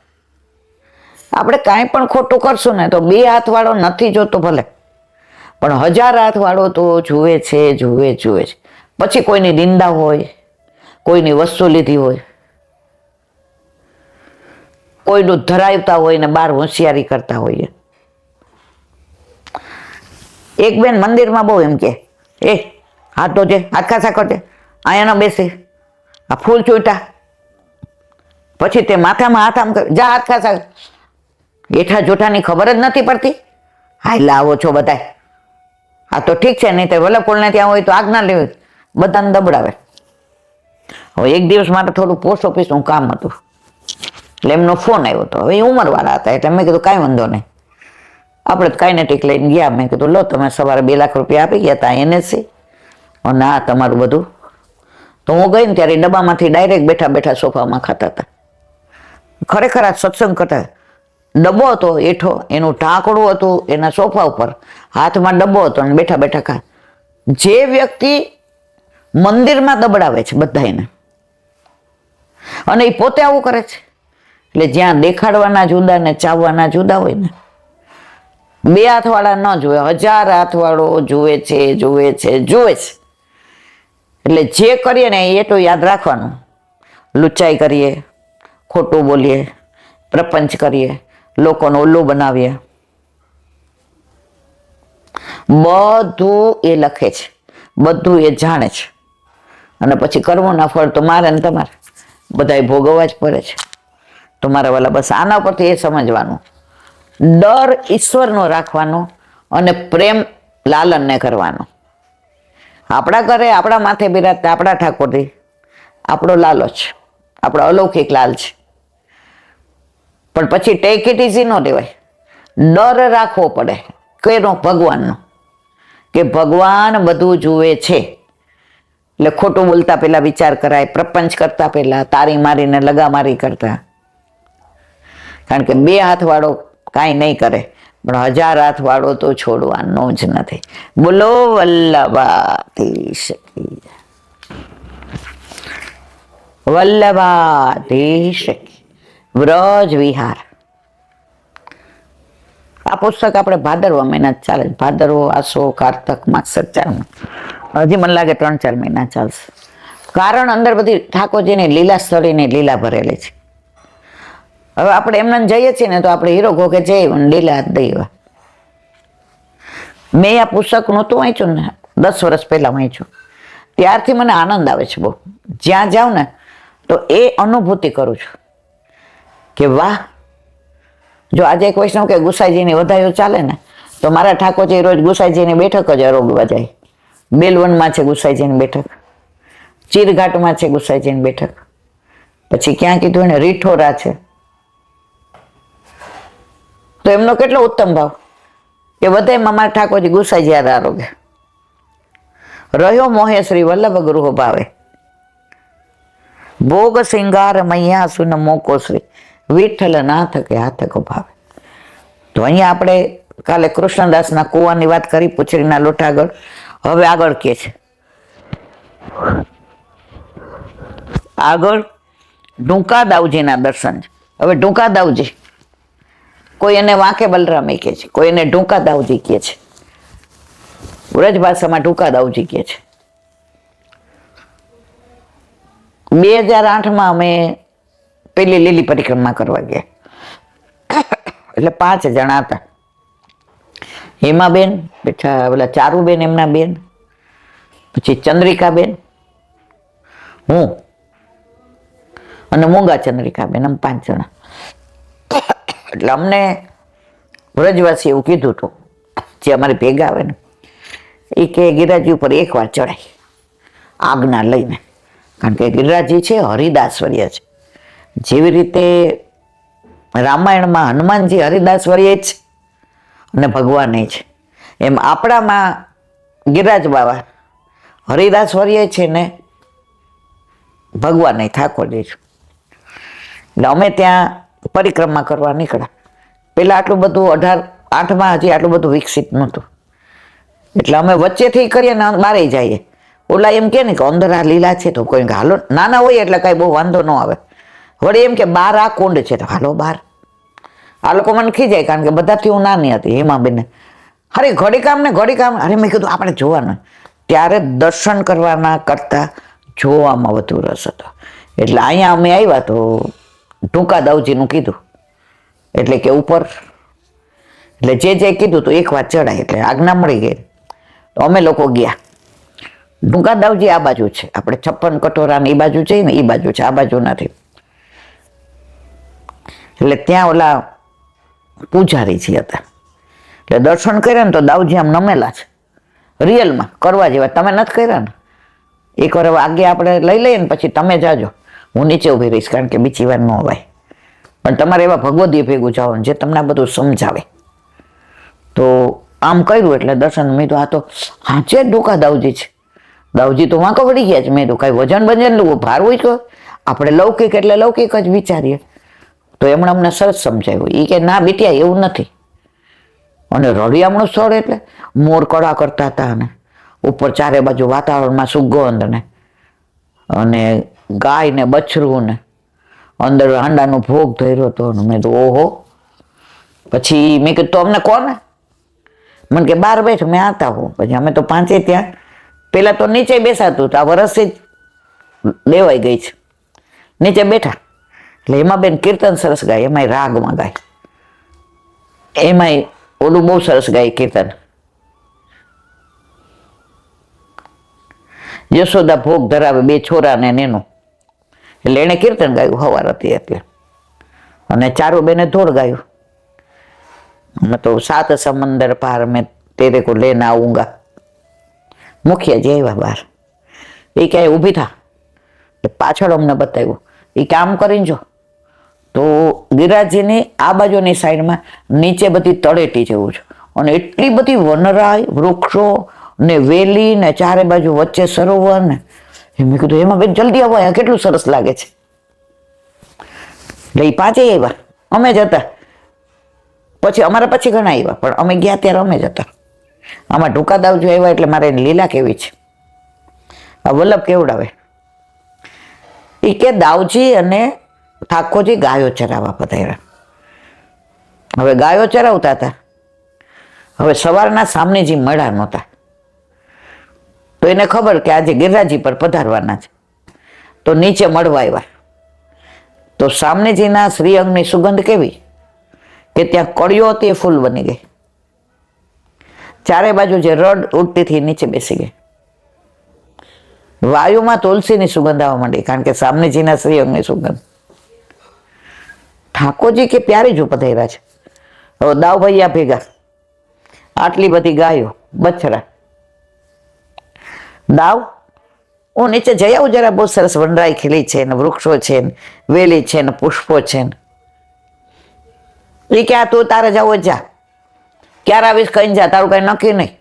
આપણે કાંઈ પણ ખોટું કરશું ને તો 2 હાથવાળો નથી જોતો ભલે, પણ 1000 હાથવાળો તો જુએ છે. પછી કોઈની નિંદા હોય, કોઈની વસ્તુ લીધી હોય, કોઈનું ધરાવતા હોય ને બહાર હોશિયારી કરતા હોઈએ. એક બેન મંદિરમાં બહુ એમ કે હાથ તો છે, હાથ ખાસા કરજે, અહીંયા ન બેસી, આ ફૂલ ચોટા. પછી તે માથામાં હાથ આમ કરે, જા હાથ ખાસા. એઠા જોઠાની ખબર જ નથી પડતી. હા એટલે આવો છો બધા. આ તો ઠીક છે, નહીં તો વલ્લભકુળને ત્યાં હોય તો આજ્ઞા લેવી, બધાને દબડાવે. હવે એક દિવસ મારે થોડું પોસ્ટ ઓફિસનું કામ હતું એટલે એમનો ફોન આવ્યો હતો. હવે એ ઉંમરવાળા હતા એટલે મેં કીધું કાંઈ વાંધો નહીં, આપણે કાઇનેટિક લઈને ગયા. મેં કીધું લો તમે સવારે 2 લાખ રૂપિયા આપી ગયા હતા NSC અને આ તમારું બધું. તો હું ગઈ ને ત્યારે ડબ્બામાંથી ડાયરેક્ટ બેઠા બેઠા સોફામાં ખાતા હતા. ખરેખર આ સત્સંગ કરતા. ડબ્બો હતો એઠો, એનું ઢાંકણું હતું એના સોફા ઉપર, હાથમાં ડબ્બો હતો અને બેઠા બેઠા ખા. જે વ્યક્તિ મંદિરમાં દબડાવે છે બધાને અને એ પોતે આવું કરે છે, એટલે જ્યાં દેખાડવાના જુદા ને ચાવવાના જુદા હોય ને. 2 હાથવાળા ન જુએ, 1000 હાથવાળો જુએ છે. એટલે જે કરીએ ને એ તો યાદ રાખવાનું. લુચ્ચાઈ કરીએ, ખોટું બોલીએ, પ્રપંચ કરીએ, લોકોને ઉલ્લુ બનાવીએ, બધું એ લખે છે, બધું એ જાણે છે. અને પછી કર્મોના ફળ તો મારે ને તમારે બધાય ભોગવવા જ પડે છે. તો મારા વાલા બસ આના પરથી એ સમજવાનું, ડર ઈશ્વરનો રાખવાનો અને પ્રેમ લાલનને કરવાનો. આપણા ઘરે આપણા માથે બિરાજતા આપણા ઠાકોરજી આપણો લાલો છે, આપણો અલૌકિક લાલ છે. પણ પછી ટેક ઇટ ઇઝી ન લેવાય. ડર રાખવો પડે કેનો? ભગવાનનો, કે ભગવાન બધું જુએ છે. એટલે ખોટું બોલતા પહેલા વિચાર કરાય, પ્રપંચ કરતા પહેલા તારી મારીને લગામારી કરતા. કારણ કે 2 હાથવાળો કાંઈ નહીં કરે, પણ 1000 હાથવાળો તો છોડવાનો જ નથી. બોલો વલ્લભાધીશ કી જય. વલ્લભાધીશ કી. વ્રજ વિહાર. આ પુસ્તક આપણે ભાદરવા મહિના ચાલે. ભાદરવો, આસો, કારતક, માગસર 4 હજી મને લાગે 3-4 મહિના ચાલશે. કારણ અંદર બધી ઠાકોરજીની લીલા સ્થળીની લીલા ભરેલી છે. હવે આપણે એમને જઈએ છીએ ને તો આપણે હીરો ઘોઘે જઈએ લીલા હાથ દઈએ. મેં આ પુસ્તક નહોતું વાંચ્યું ને 10 વર્ષ પહેલા વાંચ્યું, ત્યારથી મને આનંદ આવે છે બહુ. જ્યાં જાઉં ને તો એ અનુભૂતિ કરું છું કે વાહ, જો આજે એક વૈષ્ણવ કે ગુસાઈજીની વધાયો ચાલે ને તો મારા ઠાકોરજી રોજ ગુસાઈજીની બેઠક જ આરોગવા જાય. બેલવનમાં છે ગુસાઈજીની બેઠક, ચીરઘાટમાં છે ગુસાઈજીની બેઠક, પછી ક્યાં કીધું એને રીઠોરા છે. તો એમનો કેટલો ઉત્તમ ભાવ એ બધામાં મારા ઠાકોરજી ગુસાઈજી યાદ આરોગે. રહ્યો મોહે શ્રી વલ્લભ ગૃહ ભાવે, ભોગ સિંગાર મૈયા સુન મોકો શ્રી વિઠ્ઠલ નાથ કે હાથક ભાવે. તો અહીંયા આપણે કાલે કૃષ્ણદાસના કુવાની વાત કરી, પૂછડીના લોટા આગળ. હવે આગળ કે છે, આગળ ડુંકા દાઉજીના દર્શન. હવે ડુંકા દાઉજી, કોઈ એને વાંકે બલરામે કહે છે, કોઈ એને ડુંકા દાઉજી કહે છે. વ્રજ ભાષામાં ડુંકા દાઉજી કહે છે. 2008માં અમે પેલી લીલી પરિક્રમા કરવા ગયા, એટલે 5 જણા હતા. હેમાબેન બેઠા, પેલા ચારુબેન એમના બેન, પછી ચંદ્રિકાબેન, હું અને મૂંગા ચંદ્રિકાબેન, આમ 5 જણા. એટલે અમને વ્રજવાસી એવું કીધું હતું, જે અમારે ભેગા આવે ને, એ કે ગિરિરાજી ઉપર એકવાર ચડાય આજ્ઞા લઈને, કારણ કે ગિરિરાજી છે હરિદાસવર્ય છે. જેવી રીતે રામાયણમાં હનુમાનજી હરિદાસવર્ય છે અને ભગવાન છે, એમ આપણામાં ગિરિરાજ બાબા હરિદાસવર્ય છે ને ભગવાન ઠાકોરજી છે. એટલે અમે ત્યાં પરિક્રમા કરવા નીકળ્યા. પેલા આટલું બધું 8માં હજી આટલું બધું વિકસિત નહોતું, એટલે અમે વચ્ચેથી કરીએ ને બારે જઈએ. ઓલા એમ કે ને કે અંદર આ લીલા છે તો કોઈ હાલો, નાના હોય એટલે કાંઈ બહુ વાંધો ન આવે. વળી એમ કે બહાર આ કુંડ છે તો હાલો બહાર. આ લોકો મને ખીજાય, કારણ કે બધાથી હું નાની હતી. હેમાબેન અરે ઘડી કામ ને ઘડી કામ, અરે મેં કીધું આપણે જોવાના. ત્યારે દર્શન કરવાના કરતા જોવામાં વધુ રસ હતો. એટલે અહીંયા અમે આવ્યા તો ટૂંકા દાઉજીનું કીધું, એટલે કે ઉપર, એટલે જે કીધું તો એક વાત ચડાય, એટલે આજ્ઞા મળી ગઈ. તો અમે લોકો ગયા. ટૂંકા દાઉજી આ બાજુ છે, આપણે 56 કટોરા એ બાજુ છે ને, એ બાજુ છે, આ બાજુ નથી. એટલે ત્યાં ઓલા પૂજારીજી હતા, એટલે દર્શન કર્યા ને તો દાઉજી આમ નમેલા છે, રિયલમાં કરવા જેવા. તમે નથી કર્યા ને, એકવાર હવે આગે આપણે લઈ લઈએ ને પછી તમે જાજો, હું નીચે ઊભી રહીશ, કારણ કે બીજી વાર ન અવાય. પણ તમારે એવા ભગવદીય ભેગું જાઓ જે તમને આ બધું સમજાવે. તો આમ કર્યું એટલે દર્શન. મેં તો આ તો હાચે ડોકા દાઉજી છે. દાઉજી તો વાંકો વળી ગયા છે. મેં તો કાંઈ વજન બજન ભાર હોય તો આપણે લૌકિક એટલે લૌકિક જ વિચારીએ. તો એમણે અમને સરસ સમજાવ્યું. એ કે ના બેટ્યા એવું નથી. અને રળિયામણું સ્થળ એટલે મોર કળા કરતા હતા, અને ઉપર ચારે બાજુ વાતાવરણમાં સુગંધ ને, અને ગાય ને બછરું ને, અંદર હાંડાનો ભોગ ધર્યો હતો. મેં તો ઓહો. પછી મેં કીધું તો અમને કોને? મને કે બહાર બેઠ, મેં આતા હું. પછી અમે તો 5 ત્યાં પેલા તો નીચે બેસાતું હતું, આ વરસથી જ લેવાઈ ગઈ છે. નીચે બેઠા એટલે એમાં બેન કીર્તન સરસ ગાય, એમાંય રાગમાં ગાય, એમાંય ઓલું બહુ સરસ ગાય કીર્તન. યશોદા ભોગ ધરાવે 2 છોરાને એનું, એટલે એને કીર્તન ગાયું સવાર હતી એટલે. અને ચારુબેને ધોળ ગાયું. અમે તો 7 સમંદર પાર મેં તેરે કો લેના આઉંગા. મુખિયાજી આવ્યા બહાર, એ ક્યાંય ઊભી થા, પાછળ અમને બતાવ્યું. એ કામ કરીને જો તો ગિરિરાજજીની આ બાજુની સાઈડમાં નીચે બધી તળેટી જેવું છે, અને એટલી બધી વનરાય વૃક્ષો ને વેલી ને ચારે બાજુ વચ્ચે સરોવર ને. મેં કીધું એમાં બેન જલ્દી આવો, અહીંયા કેટલું સરસ લાગે છે. એટલે એ 5 આવ્યા, અમે જ હતા. પછી અમારા પછી ઘણા આવ્યા, પણ અમે ગયા ત્યારે અમે જ હતા. આમાં ટૂંકા દાઉજી આવ્યા એટલે મારે એની લીલા કેવી છે, આ વલ્લભ કેવડાવે. એ કે દાઉજી અને ઠાકોરજી ગાયો ચરાવવા પધાર્યા. હવે ગાયો ચરાવતા હતા. હવે સવારના સામનેજી મળ્યા નહોતા, તો એને ખબર કે આજે ગિરિરાજી પર પધારવાના છે, તો નીચે મળવા આવ્યા. તો સામનેજીના શ્રીઅંગની સુગંધ કેવી કે ત્યાં કળીઓ હતી એ ફૂલ બની ગઈ, ચારે બાજુ જે રડ ઉડતી થી નીચે બેસી ગઈ. વાયુમાં તુલસીની સુગંધ આવવા માંડી, કારણ કે સામનેજીના શ્રીઅંગની સુગંધ. ઠાકોરજી કે પ્યારી જ પધાર્યા છે. હવે દાવ ભૈયા ભેગા, આટલી બધી ગાયો, બછડા. દાવ હું નીચે જઈ આવું જરા, બહુ સરસ વનરાઈ ખીલી છે ને વૃક્ષો છે ને વેલી છે ને પુષ્પો છે ને. એ કે તું તારે જવો જા, ક્યારે આવીશ કઈ જા, તારું કઈ નક્કી નહીં.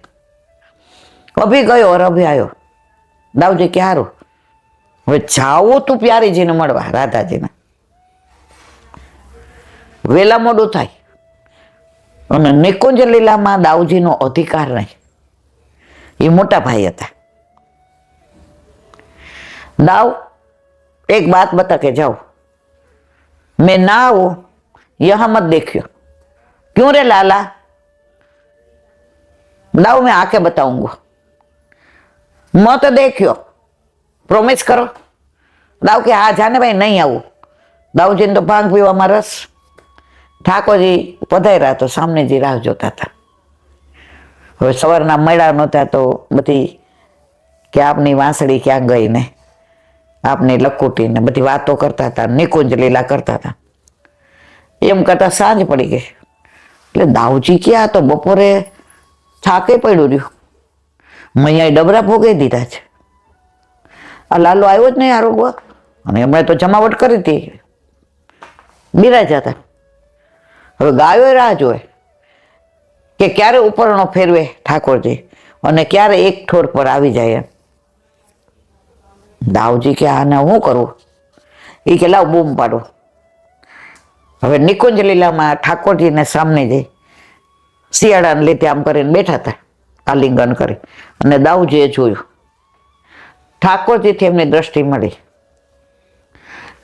અભી ગયો और અભી આવ્યો. દાવજી કે હારું, હવે જાવું તું પ્યારીજીને મળવા, રાધાજીને. વેલા મોડું થાય અને નિકુંજ લીલામાં દાવજીનો અધિકાર નહીં, એ મોટા ભાઈ હતા. दाव एक बात बता के जाओ, मैं ना आऊं यहां मत देखियो. क्यों रे लाला? दाव मैं आके बताऊंगा, मत देखियो, प्रोमिस करो. दाव के हाँ जाने भाई नहीं आऊं. दाऊजी ने तो भांग पीवा रस. ઠાકોરજી પધાર્યા તો સામનેજી રાહ જોતા હતા. હવે સવારના મળ્યા નહોતા તો બધી કે આપની વાંસળી ક્યાં ગઈ ને આપની લકુટી ને બધી વાતો કરતા હતા, નિકુંજ લીલા કરતા હતા. એમ કરતા સાંજ પડી ગઈ. એટલે દાવજી ક્યાં તો બપોરે થાકે પડ્યું રહ્યું, મૈયા ડબરા ભોગવી દીધા છે. આ લાલો આવ્યો જ નહીં આરોગવા, અને એમણે તો જમાવટ કરી હતી, બિરાજા હતા. હવે ગાયો રાહ જોવે કે ક્યારે ઉપરનો ફેરવે ઠાકોરજી અને ક્યારે એક ઠોર પર આવી જાય. દાવજી કે આને હું કરું? એ કે લાવ બૂમ પાડો. હવે નિકુંજ લીલામાં ઠાકોરજીને સામને જઈ શિયાળાને લીધે આમ કરીને બેઠા હતા, આલિંગન કરી, અને દાવજીએ જોયું. ઠાકોરજીથી એમની દ્રષ્ટિ મળી.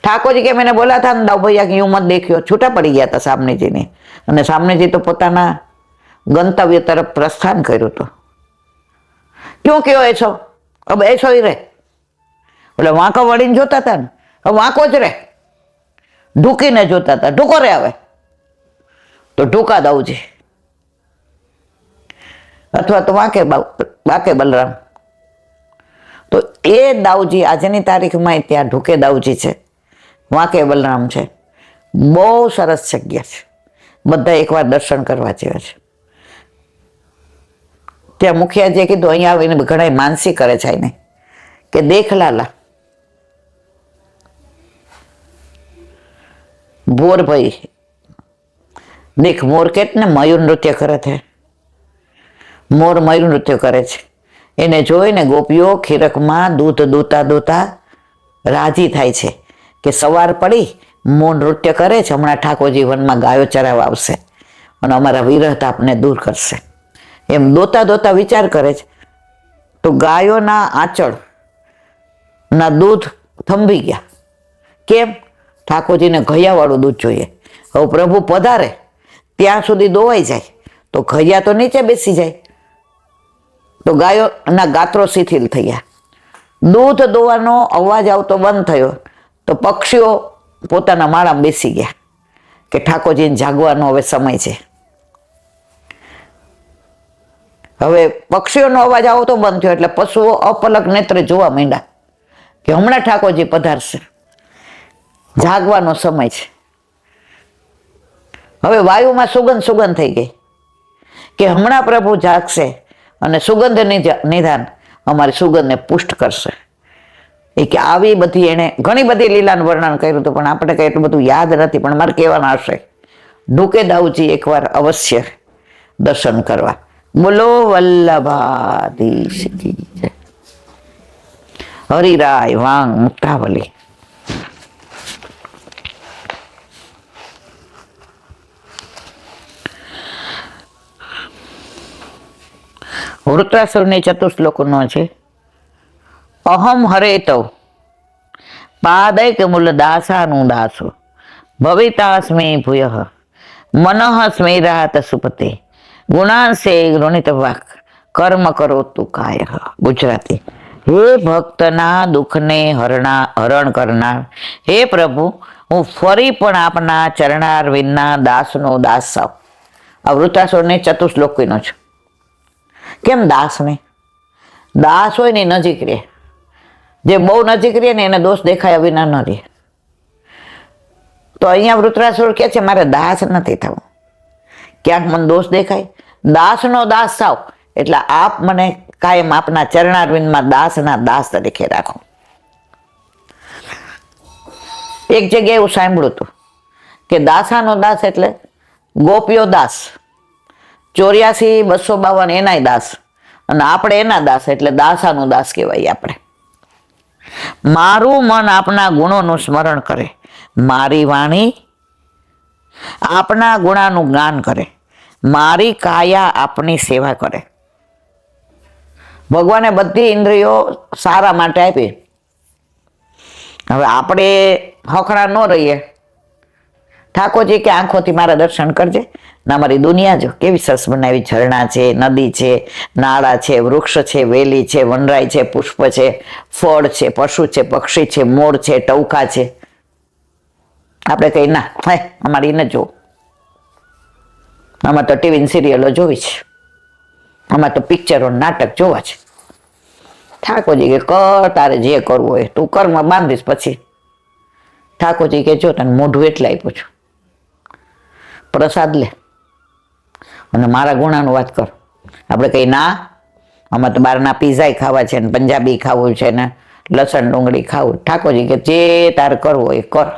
ઠાકોરજી કે मैंने बोला था दाऊ भैया कि यूं मत देखियो. छूटा पड़ी गया था सामनेजी ने, અને સામનેજી તો પોતાના ગંતવ્ય તરફ પ્રસ્થાન કર્યું હતું. ક્यों કયો એસો? अब ऐसो ही रे. એટલે વાંકો વળીને જોતા હતા ને, હવે વાંકો જ રે. ઢૂકીને જોતા હતા, ઢૂકો રે આવે તો ઢૂકા દાવજી, અથવા તો વાંકે બલરામ. તો એ દાવજી આજની તારીખમાં ત્યાં ઢૂકે દાવજી છે, વાંકે બલરામ છે. બહુ સરસ જગ્યા છે, બધા એકવાર દર્શન કરવા જેવા છે. ત્યાં મુખિયાજીએ કીધું અહીંયા આવીને ઘણા માનસી કરે છે એને કે દેખ લાલા, ભોર ભાઈ દેખ મોર કેટલને મયુર નૃત્ય કરે છે. મોર મયુર નૃત્ય કરે છે, એને જોઈને ગોપીઓ ખીરકમાં દૂધ દોતા દોતા રાજી થાય છે કે સવાર પડી મોર નૃત્ય કરે છે, હમણાં ઠાકોરજી વનમાં ગાયો ચરાવવા આવશે અને અમારા વિરહ તાપને દૂર કરશે. એમ દોતા દોતા વિચાર કરે છે તો ગાયોના આંચળ ના દૂધ થંભી ગયા. કેમ? ઠાકોરજીને ઘૈયાવાળું દૂધ જોઈએ. હવે પ્રભુ પધારે ત્યાં સુધી દોવાઈ જાય તો ઘૈયા તો નીચે બેસી જાય, તો ગાયોના ગાત્રો શિથિલ થયા. દૂધ દોવાનો અવાજ આવતો બંધ થયો તો પક્ષીઓ પોતાના માળામાં બેસી ગયા કે ઠાકોરજીને જાગવાનો હવે સમય છે. હવે પક્ષીઓનો અવાજ આવતો બંધ થયો એટલે પશુઓ અપલક નેત્રે જોવા માંડ્યા કે હમણાં ઠાકોરજી પધારશે, જાગવાનો સમય છે. હવે વાયુમાં સુગંધ થઈ ગઈ કે હમણાં પ્રભુ જાગશે અને સુગંધ નિધાન અમારી સુગંધને પુષ્ટ કરશે. એ કે આવી બધી એને ઘણી બધી લીલાનું વર્ણન કર્યું હતું, પણ આપણે કંઈ એટલું બધું યાદ નથી. પણ મારે કહેવાના હશે, ઢૂકે દાવજી એકવાર અવશ્ય દર્શન કરવા. બોલો વલ્લભાધીશ કી જય. હરિરાય વાંગ મુક્તાવલી. વૃત્રાસુરની ચતુશ્લોકનો છે. અહમ હરે તવ પાદૈક મૂલ દાસાનું દાસો ભવિતાસ્મે ભૂય મનઃ સ્મેરાત સુપતે ગુણાંશે ગૃણિત વાક કર્મ કરો તું કાય. ગુજરાતી. હે ભક્તના દુઃખને હરણ કરનાર, હે પ્રભુ હું ફરી પણ આપના ચરણારવિંદના દાસનો દાસ સાવ. આ વૃત્રાસુરને ચતુશ્લોકીનો છે. કેમ દાસને? દાસ હોય ને એ નજીક રહે. જે બહુ નજીક રહે ને એને દોષ દેખાયા વિના ન રહે. તો અહીંયા વૃત્રાસુર કહે છે મારે દાસ નથી થવું. ક્યાંક મને દોષ દેખાય, દાસનો દાસ સાવ, એટલે આપ મને કાયમ આપના ચરણારવિંદમાં દાસના દાસ તરીકે રાખો. એક જગ્યાએ એવું સાંભળ્યું હતું કે દાસાનો દાસ એટલે ગોપીઓ દાસ, 84,252 એનાય દાસ, અને આપણે એના દાસ એટલે દાસાનો દાસ કહેવાય. આપણે મારું મન આપના ગુણોનું સ્મરણ કરે, મારી વાણી આપના ગુણાનું ગાન કરે, મારી કાયા આપની સેવા કરે. ભગવાને બધી ઇન્દ્રિયો સારા માટે આપી. હવે આપણે હખણા ન રહીએ. ઠાકોરજી કે આંખોથી મારા દર્શન કરજે. ના, મારી દુનિયા જો કેવી સરસ બનાવી. ઝરણા છે, નદી છે, નાળા છે, વૃક્ષ છે, વેલી છે, વનરાય છે, પુષ્પ છે, ફળ છે, પશુ છે, પક્ષી છે, મોર છે, ટવકા છે. આપણે કઈ ના હે અમારી ન જોવું, આમાં તો ટીવી સિરિયલો જોવી છે, આમાં તો પિક્ચરો નાટક જોવા છે. ઠાકોરજી કે કર, તારે જે કરવું હોય તું કર્મ બાંધીશ. પછી ઠાકોરજી કે જો તને મોઢું એટલે આપ્યું છું, પ્રસાદ લે અને મારા ગુણાનું વાત કર. આપણે કઈ ના, આમાં તો બહારના પીઝા ખાવા છે ને પંજાબી ખાવું છે ને લસણ ડુંગળી ખાવું. ઠાકોરજી કે જે તારે કરવું હોય એ કર,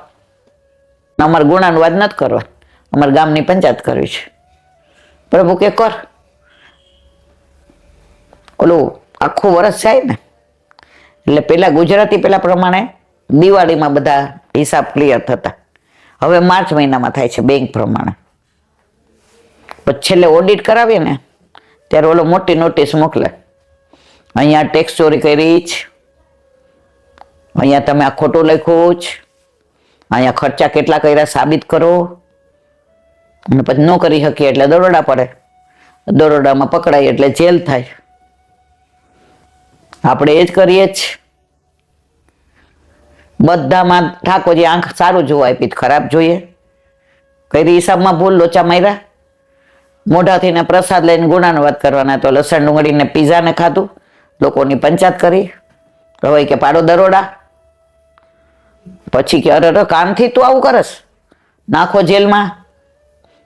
અમારે ગુણાનું વાત નથી કરવા, અમારે ગામની પંચાયત કરવી છે. પ્રભુ કે કર. ઓલું આખું વર્ષ જાય ને એટલે પેલા ગુજરાતી પેલા પ્રમાણે દિવાળીમાં બધા હિસાબ ક્લિયર થતા. હવે માર્ચ મહિનામાં થાય છે બેંક પ્રમાણે. પછી છેલ્લે ઓડિટ કરાવીએ ને ત્યારે ઓલો મોટી નોટિસ મોકલે, અહીંયા ટેક્સ ચોરી કરી છે, અહીંયા તમે આ ખોટું લખ્યું છે, અહીંયા ખર્ચા કેટલા કર્યા સાબિત કરો. અને પછી ન કરી શકીએ એટલે દરોડા પડે, દરોડામાં પકડાય એટલે જેલ થાય. આપણે એ જ કરીએ જ. બધામાં ઠાકોરજી આંખ સારું જોવા આપી, ખરાબ જોઈએ. કઈ હિસાબમાં ભૂલ, લોચા માર્યા, મોઢાથી ને પ્રસાદ લઈને ગુણાનો વાત કરવાના, તો લસણ ડુંગળીને પીઝાને ખાધું, લોકોની પંચાયત કરી. હવે કે પાડો દરોડા. પછી કે અરે કામથી તું આવું કરસ, નાખો જેલમાં,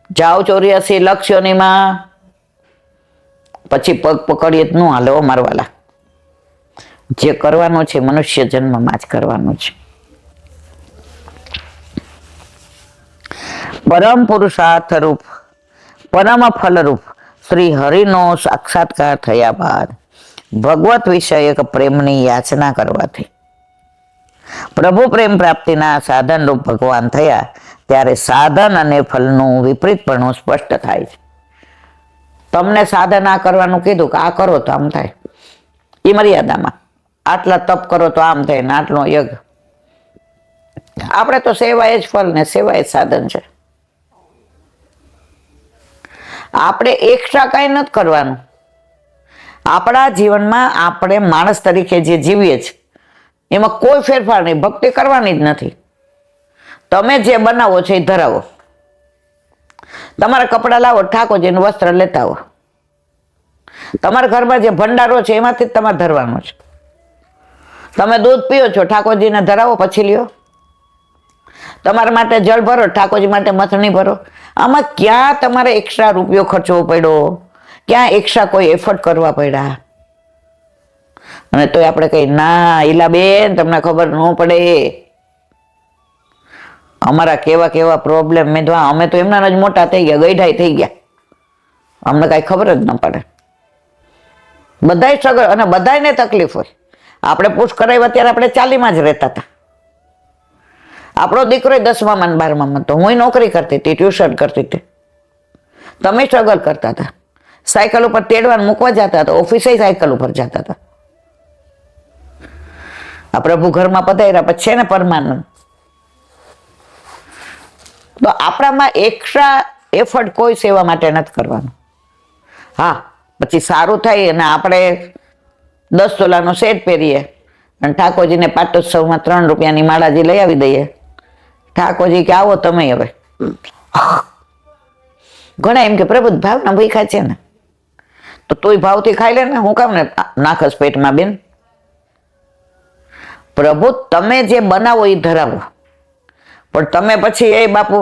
જાઓ 84 લક્ષોનીમાં. પછી પગ પકડીએ જ ન હાલે મારવાલા. જે કરવાનો છે મનુષ્ય જન્મમાં જ કરવાનો છે. પરમ પુરુષાર્થ રૂપ, પરમ ફલરૂપ શ્રી હરિનો સાક્ષાત્કાર થયા બાદ ભગવત વિષયક પ્રેમની યાચના કરવાથી પ્રભુ પ્રેમ પ્રાપ્તિના સાધન રૂપ ભગવાન થયા, ત્યારે સાધન અને ફલનું વિપરીતપણું સ્પષ્ટ થાય છે. તમને સાધન આ કરવાનું કીધું કે આ કરો તો આમ થાય, એ મર્યાદામાં. આટલા તપ કરો તો આમ થાય ને આટલો યજ્ઞ. આપણે તો સેવા એ જ ફળ ને સેવા એ જ સાધન છે. આપણે એક્સ્ટ્રા કાંઈ નથી કરવાનું. આપણા જીવનમાં આપણે માણસ તરીકે જે જીવીએ છીએ એમાં કોઈ ફેરફાર નહીં, ભક્તિ કરવાની જ નથી. તમે જે બનાવો છો એ ધરાવો. તમારા કપડાં લાવો, ઠાકોરજીનું વસ્ત્ર લેતા આવો. તમારા ઘરમાં જે ભંડારો છે એમાંથી જ તમારે ધરવાનો છે. તમે દૂધ પીઓ છો, ઠાકોરજીને ધરાવો પછી લ્યો. તમારા માટે જળ ભરો, ઠાકોરજી માટે મથણી ભરો. આમાં ક્યાં તમારે એક્સ્ટ્રા રૂપિયો ખર્ચવો પડ્યો, ક્યાં એક્સ્ટ્રા કોઈ એફર્ટ કરવા પડ્યા? અને તોય આપણે કઈ ના ઈલાબેન તમને ખબર ન પડે, અમારા કેવા કેવા પ્રોબ્લેમ. મેં તો અમે તો એમના જ મોટા થઈ ગયા, ગઈઢાઈ થઈ ગયા, અમને કઈ ખબર જ ન પડે. બધાય સ્ટ્રગલ અને બધાને તકલીફ હોય. આપણે પુશ કરાવ્યા ત્યારે આપણે 40માં જ રહેતા હતા. આપણો દીકરો 10માં ને 12માં તો હું નોકરી કરતી હતી, ટ્યુશન કરતી હતી. તમે સ્ટ્રગલ કરતા હતા, સાયકલ ઉપર તેડવાનું મૂકવા જતા હતા, ઓફિસે સાયકલ ઉપર જતા હતા. આ પ્રભુ ઘરમાં પધાર્યા પછી છે ને પરમાનંદ. તો આપણામાં એક્સ્ટ્રા એફર્ટ કોઈ સેવા માટે નથી કરવાનો. હા, પછી સારું થાય અને આપણે 10 તોલાનો સેટ પહેરીએ અને ઠાકોરજીને પાટોત્સવમાં 3 રૂપિયાની માળાજી લઈ આવી દઈએ, ઠાકોરજી કે આવો તમે હવે. ઘણા એમ કે પ્રભુ ભાવના ભૂખ્યા છે ને, તો તોય ભાવથી ખાઈ લે ને, હું કામ ને નાખસ પેટમાં બેન. પ્રભુ તમે જે બનાવો એ ધરાવો, પણ તમે પછી એ બાપુ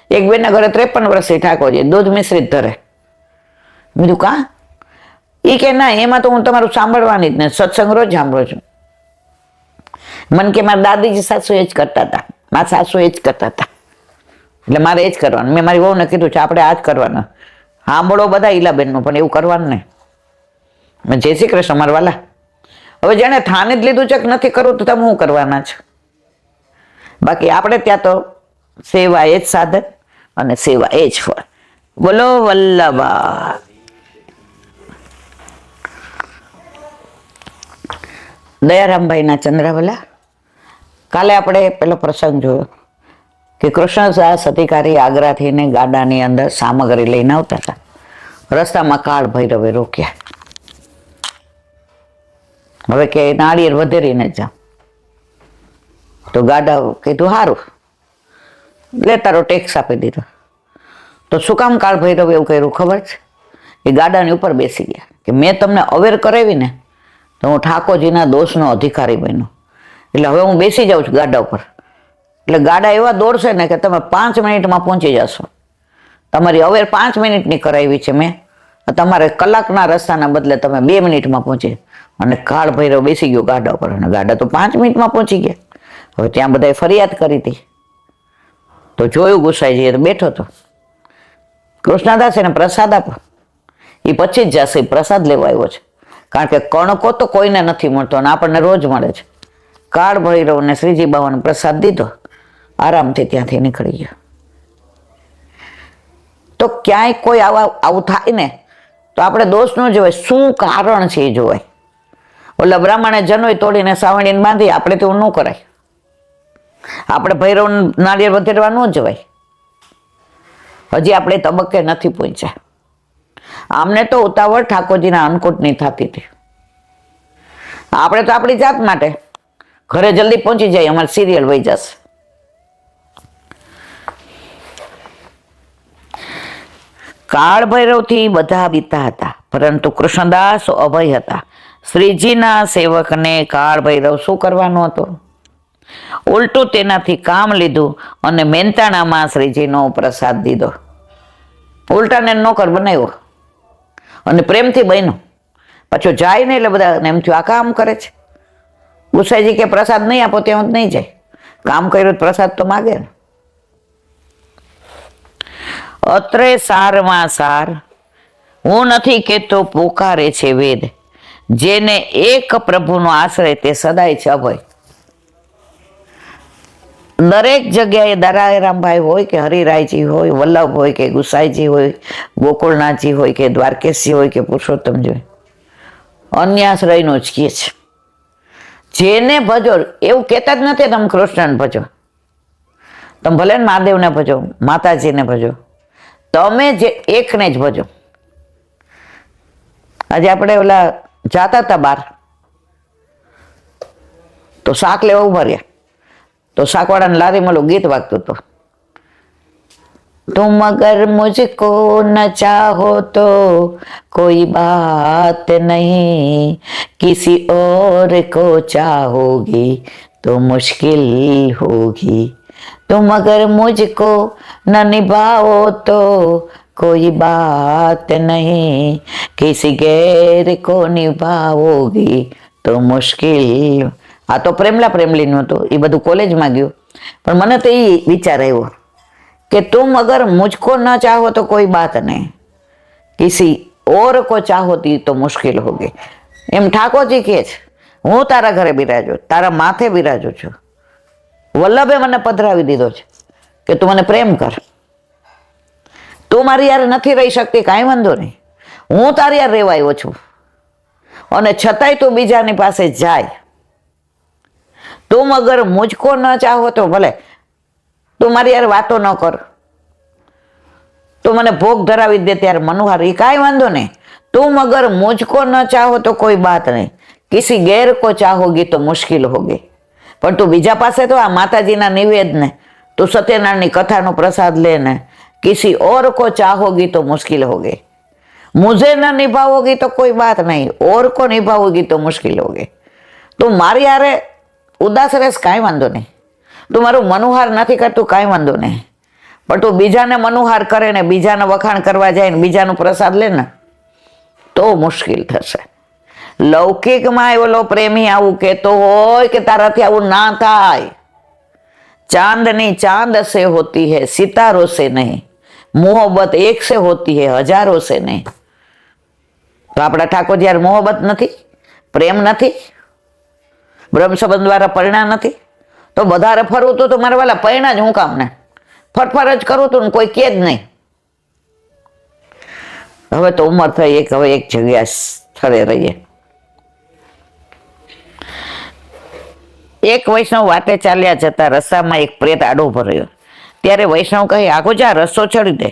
એક બેનના ઘરે 53 વર્ષથી ઠાકોરજી દૂધ મિશ્રિત ધરે. બીજું કા એ કે ના, એમાં તો હું તમારું સાંભળવાની જ ને, સત્સંગ રોજ સાંભળું છું. મન કે મારા દાદીજી સાસુ એ જ કરતા હતા, મારા સાસુ એ જ કરતા હતા, એટલે મારે એ જ કરવાનું. મેં મારી વહુને કીધું છે આપણે આ જ કરવાના. સાંભળો બધા ઈલાબેનનું, પણ એવું કરવાનું નહીં. જય શ્રી કૃષ્ણ મારા વાલા. હવે જેને થાને જ લીધું છે કે નથી કરવું તો તમે શું કરવાના છો? બાકી આપણે ત્યાં તો સેવા એ જ સાધન અને સેવા એ જ ફળ. બોલો વલ્લભા. દયારામભાઈના ચંદ્રાવલા. કાલે આપણે પેલો પ્રસંગ જોયો કે કૃષ્ણદાસ અધિકારી આગ્રાથી ને ગાડાની અંદર સામગ્રી લઈને આવતા હતા. રસ્તામાં કાળ ભૈરવે રોક્યા. હવે કે નાળિયેર વધેરીને જાઓ. તો ગાડા કીધું સારું, લે તારો ટેક્સ આપી દીધો. તો શું કામ કાળ ભૈરવ એવું કર્યું ખબર છે? એ ગાડાની ઉપર બેસી ગયા કે મેં તમને અવેર કરાવી ને, તો હું ઠાકોરજીના દોષનો અધિકારી બન્યો, એટલે હવે હું બેસી જાઉં છું ગાડા ઉપર. એટલે ગાડા એવા દોડશે ને કે તમે 5 મિનિટમાં પહોંચી જશો. તમારી અવેર 5 મિનિટની કરાવી છે મેં, તમારે કલાકના રસ્તાના બદલે તમે 2 મિનિટમાં પહોંચી. અને કાળ ભૈરવ બેસી ગયો ગાડા ઉપર, અને ગાડા તો 5 મિનિટમાં પહોંચી ગયા. હવે ત્યાં બધાએ ફરિયાદ કરી હતી, તો જોયું ગુસાઈજીએ તો બેઠો હતો. કૃષ્ણદાસ એને પ્રસાદ આપો, એ પછી જ જશે, પ્રસાદ લેવા આવ્યો છે. કારણ કે કણકો તો કોઈને નથી મળતો અને આપણને રોજ મળે છે. કાળ ભૈરવને શ્રીજી બાવાનો પ્રસાદ દીધો, આરામથી ત્યાંથી નીકળી ગયો. તો ક્યાંય કોઈ આવું થાય ને તો આપણે દોષ ન જોવાય, શું કારણ છે એ જોવાય. ઓલા બ્રાહ્મણે જનોય તોડીને સાવણીને બાંધી, આપણે તો ન કરાય. આપણે ભૈરવ નાળિયેર વધેરવા ન જવાય. હજી આપણે તબક્કે નથી પહોંચ્યા. આમને તો ઉતાવળ ઠાકોરજીના અન્નકૂટની થતી હતી. આપણે તો આપણી જાત માટે ઘરે જલ્દી પહોંચી જાય, અમારે સિરિયલ વહી જશે. કાળ ભૈરવથી બધા બીતા હતા, પરંતુ કૃષ્ણદાસ અભય હતા. શ્રીજીના સેવકને કાળ ભૈરવ શું કરવાનો હતો? ઉલટું તેનાથી કામ લીધું અને મહેનતાણામાં શ્રીજીનો પ્રસાદ દીધો. ઉલટાને નોકર બનાવ્યો અને પ્રેમથી બન્યો. પાછો જાય ને એટલે બધા એમ થયું આ કામ કરે છે. ગુસાઈજી કે પ્રસાદ નહીં આપો ત્યાં જ નહીં જાય. કામ કર્યું પ્રસાદ તો માગે ને. અત્રે સારમાં સાર, હું નથી કેતો પોકારે છે વેદ, જેને એક પ્રભુનો આશ્રય તે સદાય છે અભય. દરેક જગ્યાએ દયારામભાઈ હોય કે હરિરાયજી હોય, વલ્લભ હોય કે ગુસાઈજી હોય, ગોકુળનાથજી હોય કે દ્વારકેશજી હોય કે પુરુષોત્તમજી હોય, અન્યાશ્રયનો જ કહે છે. જેને ભજો, એવું કહેતા જ નથી તમે કૃષ્ણને ભજો, તમે ભલે ને મહાદેવને ભજો, માતાજીને ભજો, તમે જે એકને જ ભજો. આજે આપણે ઓલા જાતા હતા બહાર, તો શાક લેવા ઉભા રહ્યા, તો શાકવાળાને લારીમાં ઓલું ગીત વાગતું હતું, तुम अगर मुझको न चाहो तो कोई बात नहीं, किसी और को चाहोगी तो मुश्किल होगी, तुम अगर मुझको न निभाओ तो कोई बात नहीं, किसी गैर को निभाओगी तो मुश्किल. આ તો પ્રેમલા પ્રેમલીનું હતું, એ બધું કોલેજમાં ગયું. પણ મને તો એ વિચાર આવ્યો કે तुम अगर मुझको न चाहो तो कोई बात नहीं, किसी और को चाहोती तो मुश्किल होगी. એમ ઠાકોરજી કહે છે, હું તારા ઘરે બિરાજો, તારા માથે બિરાજો છું. વલ્લભે મને પધરાવી દીધો છે કે તું મને પ્રેમ કર. તું મારી યાર નથી રહી શકતી, કાંઈ વાંધો નહીં, હું તારી યાર રહેવા આવ્યો છું. અને છતાંય તું બીજાની પાસે જાય. तुम अगर मुझको न चाहो तो भले તું મારી યાર વાતો ન કર, તું મને ભોગ ધરાવી દે ત્યારે મનોહાર, એ કાંઈ વાંધો નહીં. तुम अगर मुझको न चाहो तो कोई बात नहीं, किसी गैर को चाहोगी तो मुश्किल होगी. પણ તું બીજા પાસે તો આ માતાજીના નિવેદને, તું સત્યનારાયણની કથાનો પ્રસાદ લે ને, किसी और को चाहोगी तो मुश्किल होगी, मुझे न निभाओगी तो कोई बात नहीं, और को निभाओगी तो मुश्किल होगी. તું મારી હારે ઉદાસ રહેશ કાંઈ વાંધો નહીં, તું મારું મનોહાર નથી કરતું કાંઈ વાંધો નહીં, પણ તું બીજાને મનોહાર કરે ને બીજાને વખાણ કરવા જાય ને બીજાનો પ્રસાદ લે ને તો મુશ્કેલ થશે. લૌકિકમાં એવો પ્રેમી આવું કહેતો હોય કે તારાથી આવું ના થાય. ચાંદની ચાંદ સે હોતી હૈ, સિતારો સે નહીં, મોહબ્બત એક સે હોતી હૈ, હજારો સે નહીં. તો આપણા ઠાકોર યાર મોહબ્બત નથી, પ્રેમ નથી, બ્રહ્મ સંબંધ દ્વારા પરિણા નથી, તો વધારે ફરવું તો મારે વાલા પરિણા જ હું કામ ને ફરફર જ કરું તું ને કોઈ કે જ નહીં. હવે તો ઉંમર થઈ, હવે એક જગ્યા સ્થળે રહીએ. એક વૈષ્ણવ વાટે ચાલ્યા જતા રસ્તામાં એક પ્રેત આડો ભર્યો. ત્યારે વૈષ્ણવ કહે, આગો જા, રસ્તો ચડી દે.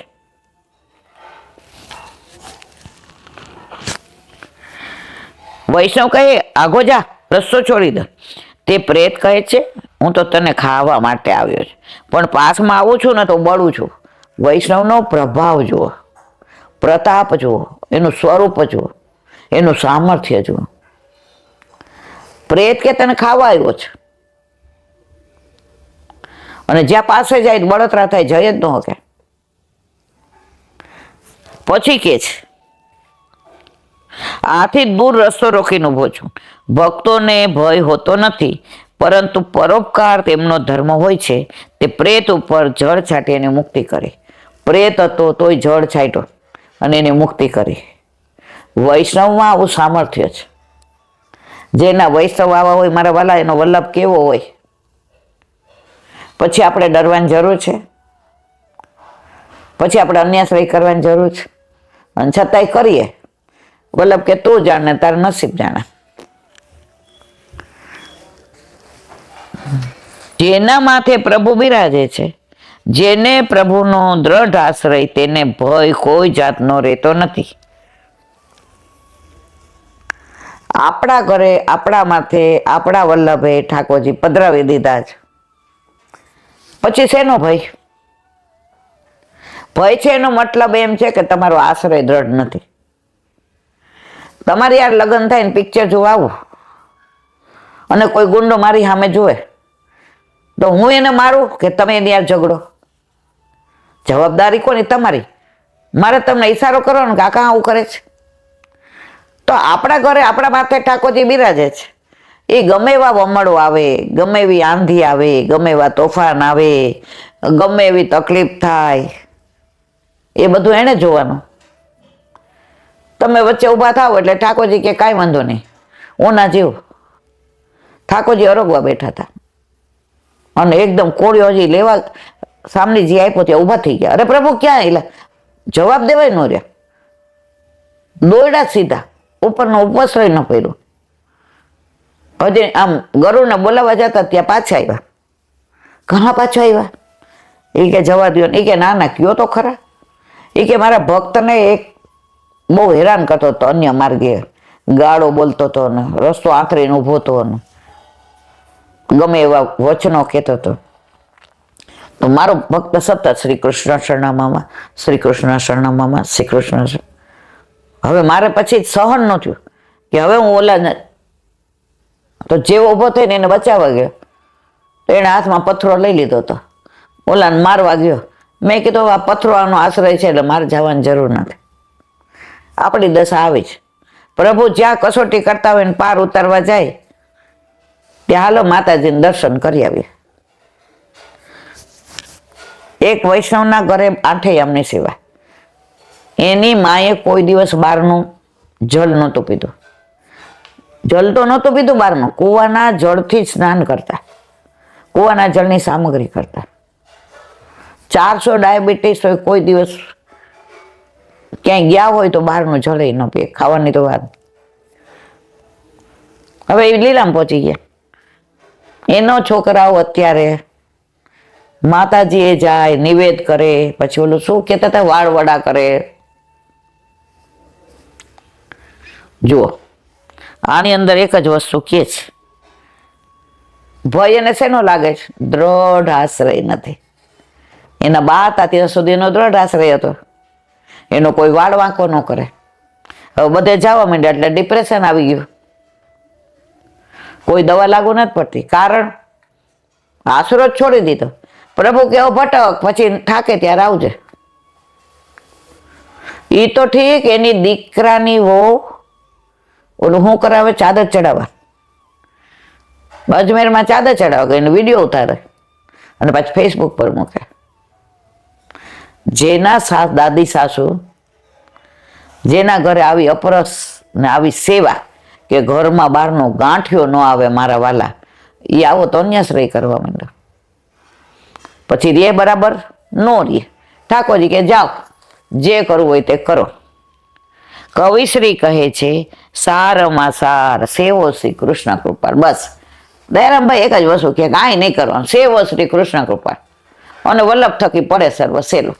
વૈષ્ણવ કહે, આગો જા, રસ્તો છોડી દે. તે પ્રેત કહે છે, હું તો તને ખાવા માટે આવ્યો છું, પણ પાસમાં આવું છું ને તો બળું છું. વૈષ્ણવનો પ્રભાવ જુઓ, પ્રતાપ જુઓ, એનું સ્વરૂપ જુઓ, એનું સામર્થ્ય જુઓ. પ્રેત કે તને ખાવા આવ્યો છે, અને જ્યાં પાસે જાય બળતરા થાય, જય જ ન કે. પછી કે છે, આથી દૂર રસ્તો રોકીને ઊભો છું. ભક્તોને ભય હોતો નથી, પરંતુ પરોપકાર તેમનો ધર્મ હોય છે. તે પ્રેત ઉપર જળ છાંટી એને મુક્તિ કરી. પ્રેત હતો તોય જળ છાંટ્યો અને એની મુક્તિ કરી. વૈષ્ણવમાં આવું સામર્થ્ય છે. જેના વૈષ્ણવ આવા હોય મારા વાલા, એનો વલ્લભ કેવો હોય. પછી આપણે ડરવાની જરૂર છે? પછી આપણે અન્યાશ્રય કરવાની જરૂર છે? અને છતાંય કરીએ. વલ્લભ કે તું જાણે, તાર નસીબ જાણે. જેના માથે પ્રભુ બિરાજે છે, જેને પ્રભુનો દ્રઢ આશ્રય, તેને ભય કોઈ જાતનો રહેતો નથી. આપણા ઘરે આપણા માથે આપણા વલ્લભે ઠાકોરજી પધરાવી દીધા છે. પછી શેનો ભય? ભય છે એનો મતલબ એમ છે કે તમારો આશ્રય દ્રઢ નથી. તમારી યાર લગ્ન થાય ને પિક્ચર જોવા આવું અને કોઈ ગુંડો મારી સામે જુએ તો હું એને મારું કે તમે એની યાર ઝઘડો? જવાબદારી કોની? તમારી. મારે તમને ઈશારો કરવાનો કે કાકા આવું કરે છે. તો આપણા ઘરે આપણા માથે ઠાકોરજી બિરાજે છે. એ ગમે એવા વમળો આવે, ગમે એવી આંધી આવે, ગમે એવા તોફાન આવે, ગમે એવી તકલીફ થાય, એ બધું એને જોવાનું. તમે વચ્ચે ઊભા થાવ એટલે ઠાકોરજી કે કાંઈ વાંધો નહીં, ઓના જેવું. ઠાકોરજી અરોગવા બેઠા હતા અને એકદમ કોળિયો હજી લેવા સામની જે આપ્યો ત્યાં ઊભા થઈ ગયા. અરે પ્રભુ ક્યાં? એટલે જવાબ દેવાય ન રહ્યા. દોયડા સીધા, ઉપરનો ઉપવસ્ત્ર ન પહેર્યું. હજી આમ ગરુડને બોલાવવા જતા ત્યાં પાછા આવ્યા. ઘણા પાછા આવ્યા. એ કે જવા દો ને. એ કે ના ના, કયો તો ખરા. એ કે મારા ભક્તને એક બહુ હેરાન કરતો હતો, અન્ય માર્ગે ગાળો બોલતો હતો ને રસ્તો આંતરીને ઊભો હતો ને ગમે એવા વચનો કહેતો હતો. તો મારો ભક્ત સતત શ્રી કૃષ્ણ શરણામાં, શ્રી કૃષ્ણ શરણામાં, શ્રી કૃષ્ણ. હવે મારે પછી સહન ન થયું કે હવે હું ઓલા, તો જેવો ઊભો થઈને એને બચાવવા ગયો તો એને હાથમાં પથ્થરો લઈ લીધો હતો, ઓલાને મારવા ગયો. મેં કીધું આ પથ્થરોનો આશ્રય છે એટલે મારે જવાની જરૂર નથી. આપણી દશા આવી છે. પ્રભુ જ્યાં કસોટી કરતા હોય ને પાર ઉતારવા જાય ત્યાં હાલો માતાજીને દર્શન કરી આવીએ. એક વૈષ્ણવના ઘરે 8 યામની સેવા. એની માએ કોઈ દિવસ બહારનું જળ નહોતું પીધું. જળ તો નહોતું પીધું બહારનું, કૂવાના જળથી સ્નાન કરતા, કૂવાના જળની સામગ્રી કરતા. 400 ડાયાબિટીસ હોય, કોઈ દિવસ ક્યાંય ગયા હોય તો બહારનું જળ ન પીએ, ખાવાની તો વાત. હવે એ લીલામ પહોંચી ગયા. એનો છોકરાઓ અત્યારે માતાજી એ જાય, નિવેદ કરે, પછી ઓલું શું કહેતા હતા, વાળ વડા કરે. જુઓ, આની અંદર એક જ વસ્તુ કે છે ભય એને શેનો લાગે છે? દ્રઢ આશ્રય નથી. એના બા હતા ત્યાં સુધી એનો દ્રઢ આશ્રય હતો. એનો કોઈ વાળ વાંકો ન કરે. હવે બધે જવા માંડ્યા એટલે ડિપ્રેશન આવી ગયું. કોઈ દવા લાગુ નથી પડતી. કારણ આશરો જ છોડી દીધો. પ્રભુ કેવો ભટક, પછી થાકે ત્યારે આવજે. એ તો ઠીક, એની દીકરાની વહુ ઓલું શું કરાવે? ચાદર ચડાવવા. અજમેરમાં ચાદર ચડાવે, એનો વિડીયો ઉતારે અને પાછી ફેસબુક પર મૂકે. જેના દાદી સાસુ, જેના ઘરે આવી અપરસ ને આવી સેવા કે ઘરમાં બહારનો ગાંઠિયો ન આવે મારા વાલા, એ આવો તો અન્યાશ્રય કરવા માંડ્યો. પછી રે બરાબર નો રે. ઠાકોરજી કે જાઓ, જે કરવું હોય તે કરો. કવિશ્રી કહે છે, સારમાં સાર સેવો શ્રી કૃષ્ણ કૃપાળ. બસ દયારામભાઈ એક જ વસ્તુ કે કાંઈ નહીં કરવાનું, સેવો શ્રી કૃષ્ણ કૃપાળ અને વલ્લભ થકી પડે સર્વ સેલું.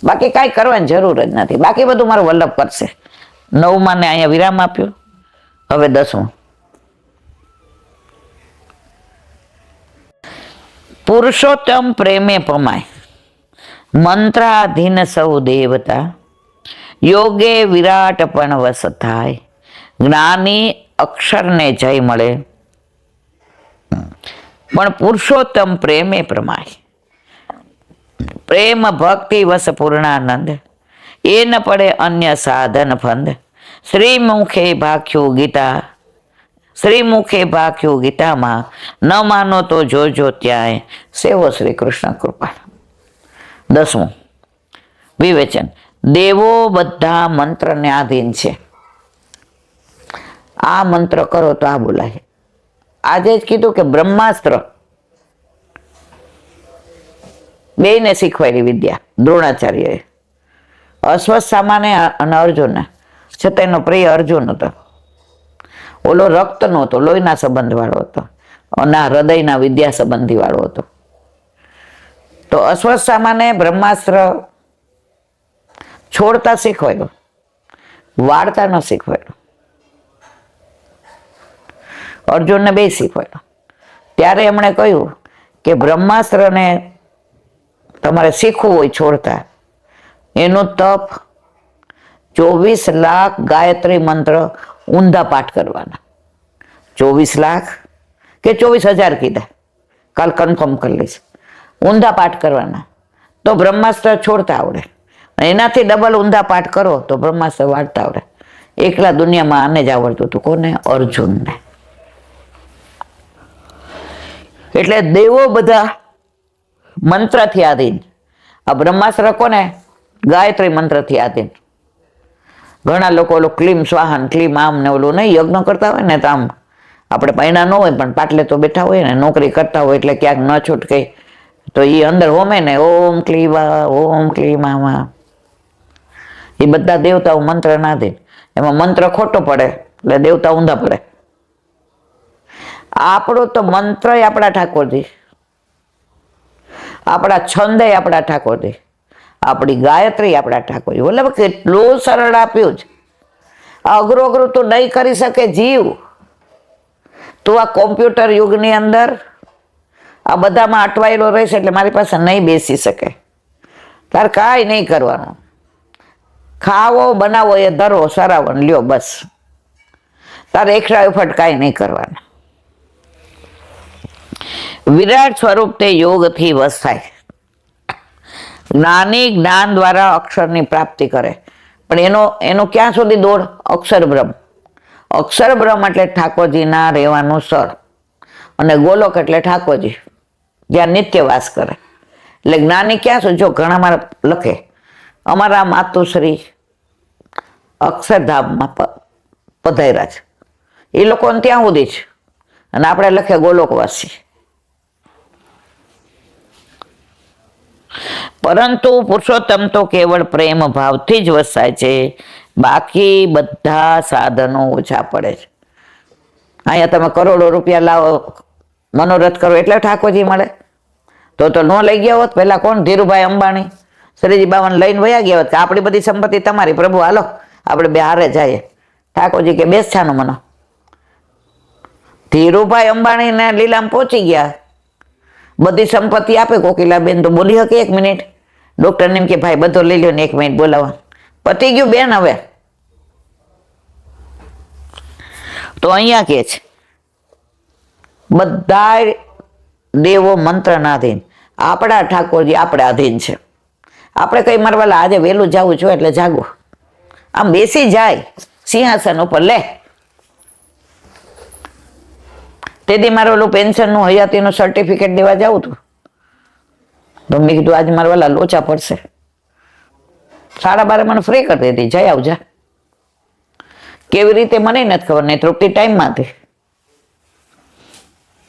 બાકી કાંઈ કરવાની જરૂર જ નથી. બાકી બધું મારું વલ્લભ કરશે. 9માં ને અહીંયા વિરામ આપ્યો. હવે 10. પુરુષોત્તમ પ્રેમે પમાય, મંત્રાધીન સૌ દેવતા, યોગે વિરાટ પણ વસ થાય, જ્ઞાની અક્ષરને જય મળે, પણ પુરુષોત્તમ પ્રેમે પ્રમાય. પ્રેમ ભક્તિ વસ પૂર્ણાનંદ, એ ન પડે અન્ય સાધન ફંદ. શ્રીમુખે ભાખ્યું ગીતા, શ્રીમુખે ભાખ્યું ગીતામાં, ન માનો તો જોજો ત્યાંય, સેવો શ્રી કૃષ્ણ કૃપા. 10. વિવેચન. દેવો બધા મંત્રને આધીન છે. આ મંત્ર કરો તો આ બોલાય. આજે જ કીધું કે બ્રહ્માસ્ત્ર બેયને શીખવાડી વિદ્યા દ્રોણાચાર્યએ. અશ્વત્થામાને અને અર્જુનને. છતાં એનો પ્રિય અર્જુન હતો. ઓલો રક્તનો હતો, લોહીના સંબંધ વાળો હતો, અને આ હૃદયના વિદ્યા સંબંધી વાળો હતો. તો અશ્વત્થામાને બ્રહ્માસ્ત્ર છોડતા શીખવાયું, વાળતા ન શીખવાયું. અર્જુનને બે શીખવાયું. ત્યારે એમણે કહ્યું કે બ્રહ્માસ્ત્રને તમારે શીખવું હોય છોડતા, એનું તપ 24 લાખ ગાયત્રી મંત્ર ઊંધા પાઠ કરવાના. 24 લાખ કે 24,000 કીધા, કાલ કન્ફર્મ કરી લઈશ. ઊંધા પાઠ કરવાના તો બ્રહ્માસ્ત્ર છોડતા આવડે. એનાથી ડબલ ઊંધા પાઠ કરો તો બ્રહ્માસ્ત્ર વાળતા આવડે. એકલા દુનિયામાં આને જ આવડતું હતું. કોને? અર્જુનને. એટલે દેવો બધા મંત્રથી આધીન. આ બ્રહ્માસ્ત્ર કોને? ગાયત્રી મંત્રથી આધીન. ઘણા લોકો ઓલું ક્લીમ સ્વાહન, ક્લીમ આમ ને ઓલું નહીં યજ્ઞ કરતા હોય ને, તો આમ આપણે પૈણા ન હોય પણ પાટલે તો બેઠા હોય ને, નોકરી કરતા હોય એટલે ક્યાંક ન છૂટકે તો એ અંદર હોમે ને ઓમ ક્લીવા ઓમ ક્લીમામાં. એ બધા દેવતાઓ મંત્ર ના દે. એમાં મંત્ર ખોટો પડે એટલે દેવતા ઊંધા પડે. આપણો તો મંત્ર આપણા ઠાકોરજી, આપણા છંદ આપણા ઠાકોરજી, આપણી ગાયત્રી આપણા ઠાકોરજી. મતલબ કેટલું સરળ આપ્યું છે. અઘરું અઘરું તો નહીં કરી શકે જીવ. તું આ કોમ્પ્યુટર યુગની અંદર આ બધામાં અટવાયેલો રહેશે એટલે મારી પાસે નહીં બેસી શકે. તાર કાંઈ નહીં કરવાનું. ખાવો બનાવો એ ધરો સરાવો લ્યો બસ. તારે એક્સ્ટ્રા એફર્ટ કાંઈ નહીં કરવાનું. વિરાટ સ્વરૂપ તે યોગથી વસ થાય. જ્ઞાની જ્ઞાન દ્વારા અક્ષરની પ્રાપ્તિ કરે. પણ એનો ક્યાં સુધી દોડ? અક્ષર બ્રહ્મ. અક્ષર બ્રહ્મ એટલે ઠાકોરજીના રહેવાનું સ્થળ, અને ગોલોક એટલે ઠાકોરજી જ્યાં નિત્ય વાસ કરે. એટલે જ્ઞાની ક્યાં સુધી? જો ઘણા મારા લખે અમારા માતુશ્રી અક્ષરધામમાં પધાર્યા છે, એ લોકોને ત્યાં સુધી છે, અને આપણે લખે ગોલોકવાસી. પરંતુ પુરુષોત્તમ તો કેવળ પ્રેમ ભાવથી જ વસાય છે. બાકી બધા સાધનો ઓછા પડે છે. અહીંયા તમે કરોડો રૂપિયા લાવો, મનોરથ કરો એટલે ઠાકોરજી મળે. તો ન લઈ ગયા હોત પેલા કોણ? ધીરુભાઈ અંબાણી, શ્રીજી બાવન લઈને વયા ગયા હોત કે આપણી બધી સંપત્તિ તમારી, પ્રભુ હાલો આપણે બે હારે જઈએ. ઠાકોરજી કે બેસ છાનું મને. ધીરુભાઈ અંબાણીને લીલામ પહોંચી ગયા, બધી સંપત્તિ આપે. કોકિલાબેન તો બોલી શકે 1 મિનિટ? ડોક્ટરને એમ કે ભાઈ બધો લઈ લો ને 1 મિનિટ બોલાવા. પતી ગયું બેન. હવે તો અહીંયા કે છે બધા દેવો મંત્રના અધીન, આપણા ઠાકોરજી આપણા અધીન છે. આપણે કઈ મારવાલા આજે વહેલું જવું છું એટલે જાગો, આમ બેસી જાય સિંહાસન ઉપર. લે તેથી મારે ઓલું પેન્શનનું હયાતીનું સર્ટિફિકેટ દેવા જાઉં હતું, તો મેં કીધું આજે મારા વાલા લોચા પડશે. 12:30 મને ફ્રી કરી દીધી, જઈ આવજા. કેવી રીતે મને નથી ખબર, નહીં તૃપ્તિ ટાઈમમાં હતી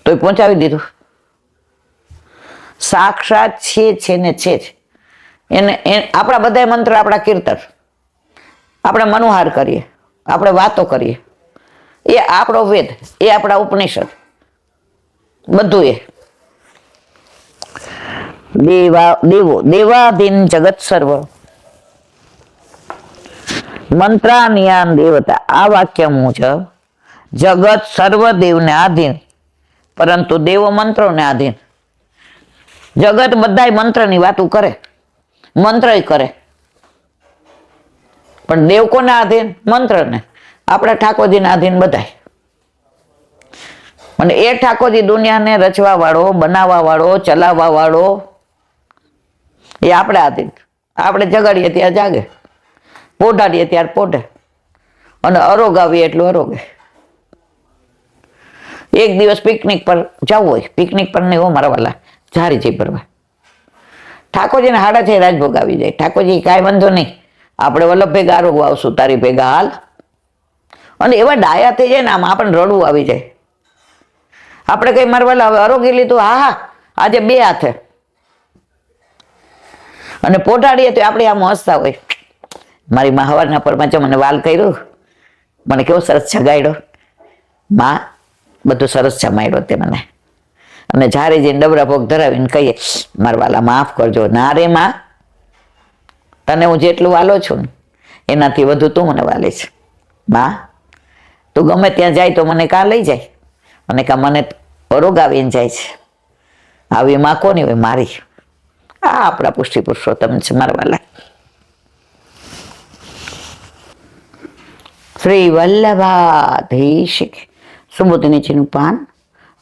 તો પહોંચાડી દીધું. સાક્ષાત છે ને છે જ એને. આપણા બધા મંત્ર, આપણા કીર્તન, આપણે મનોહાર કરીએ, આપણે વાતો કરીએ, એ આપણો વેદ, એ આપણા ઉપનિષદ, બધું એ દેવો દેવાધીન જગત સર્વ મંત્રાનિયાન દેવતા. આ વાક્ય મુજબ જગત સર્વ દેવને આધીન, પરંતુ દેવો મંત્રોને આધીન. જગત બધાય મંત્રની વાતો કરે, મંત્ર કરે, પણ દેવ કોને આધીન? મંત્રને. આપણા ઠાકોરજીના આધીન બધાય. અને એ ઠાકોરજી દુનિયાને રચવા વાળો, બનાવવા વાળો, ચલાવવા વાળો, એ આપણે આધીન. આપણે જગાડીએ ત્યાં જાગે, પોઢાડીએ ત્યારે પોઢે, અને અરોગાવીએ એટલું અરોગે. એક દિવસ પિકનિક પર જવું હોય, પિકનિક પર નહીં હો મારા વાલા, ઝારી જઈ ભરવા. ઠાકોરજીને 6:30 રાજભોગ આવી જાય. ઠાકોરજી કાંઈ વાંધો નહીં, આપણે વલ્લભ ભેગા આરોગવા આવશું, તારી ભેગા હાલ. અને એવા ડાયા થઈ જાય ને, આમ આપણને રડવું આવી જાય. આપણે કઈ મારવાલા હવે આરોગી લીધું, હા આજે 2 હાથે, અને પોઢાડીએ તો આપણે આમ હસતા હોય. મારી માં હવારના પરમાં જો મને વાલ કર્યું, મને કેવો સરસ જગાડ્યો, માં બધું સરસ જમાડ્યો તે મને. અને જ્યારે જઈને ડબરા ભોગ ધરાવીને કહીએ, મારા વાલા માફ કરજો. ના રે માં, તને હું જેટલું વાલો છું ને એનાથી વધુ તું મને વાલે છે. માં તું ગમે ત્યાં જાય તો મને કાં લઈ જાય, અને કાં મને રોગાવીને જાય છે. આવી માં કોની હોય? મારી. આ આપણા પુષ્ટિ પુરુષોત્તમ છે મારા વાલા. શ્રી વલ્લભાધીશ. સુબોધી નીચેનું પાન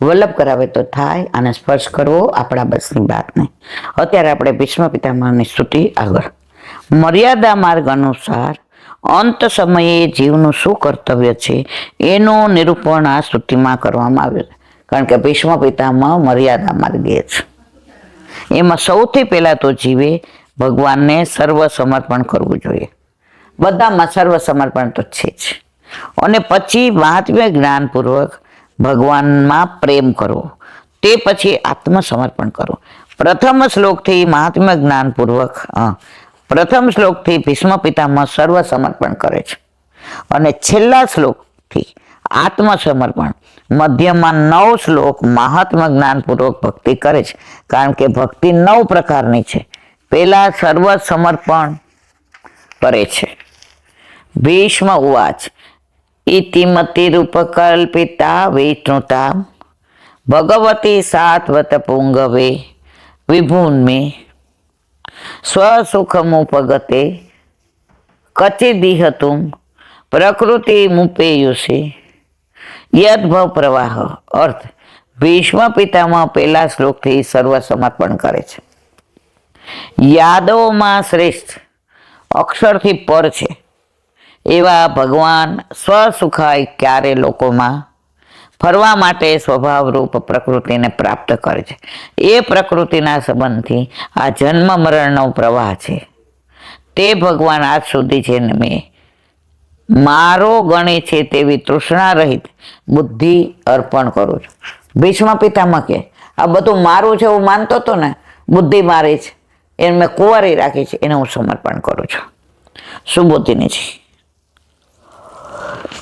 વલ્લભ કરાવે તો થાય, આને સ્પર્શ કરવો આપણા બસની વાત નહીં. અત્યારે આપણે ભીષ્મ પિતામહની સ્તુતિ આગળ. મર્યાદા માર્ગ અનુસાર અંત સમયે જીવનું શું કર્તવ્ય છે એનું નિરૂપણ આ સ્તુતિમાં કરવામાં આવ્યું છે. કારણ કે ભીષ્મ પિતામહ મર્યાદા માર્ગે છે. એમાં સૌથી પહેલા તો જીવે ભગવાનને સર્વ સમર્પણ કરવું જોઈએ. બધામાં સર્વ સમર્પણ તો છે જ. અને પછી મહાત્મ્ય જ્ઞાનપૂર્વક ભગવાનમાં પ્રેમ કરવો, તે પછી આત્મસમર્પણ કરવું. પ્રથમ શ્લોકથી મહાત્મ્ય જ્ઞાનપૂર્વક પ્રથમ શ્લોકથી ભીષ્મ પિતામહ સર્વ સમર્પણ કરે છે, અને છેલ્લા શ્લોકથી આત્મસમર્પણ. મધ્યમાં 9 શ્લોક મહાત્મા જ્ઞાનપૂર્વક ભક્તિ કરે છે, કારણ કે ભક્તિ 9 પ્રકારની છે. પહેલા સર્વ સમર્પણ કરે છે. ભીષ્મ ઉવાચ ઇતિમતિરૂપકલ્પિતા વિષ્ણુતા ભગવતી સાત્વત પુંગવે વિભૂન્મે સ્વસુખમુપગતે કચિદિહતુમ પ્રકૃતિ મુપેયુષે યદભવ પ્રવાહ. અર્થ: ભીષ્મ પિતામહ પહેલા શ્લોકથી સર્વ સમર્પણ કરે છે. યાદવોમાં શ્રેષ્ઠ, અક્ષરથી પર છે એવા ભગવાન સ્વસુખાય ક્યારે લોકોમાં ફરવા માટે સ્વભાવરૂપ પ્રકૃતિને પ્રાપ્ત કરે છે. એ પ્રકૃતિના સંબંધથી આ જન્મ મરણનો પ્રવાહ છે. તે ભગવાન આજ સુધી છે ને મેં મારો ગણે છે તેવી તૃષ્ણા રહિત બુદ્ધિ અર્પણ કરું છું. ભીષ્મ પિતામહ કે આ બધું મારું છે એવું માનતો હતો ને, બુદ્ધિ મારી છે, એને મેં કુંવારી રાખી છે, એને હું સમર્પણ કરું છું. સુબોધીની છે.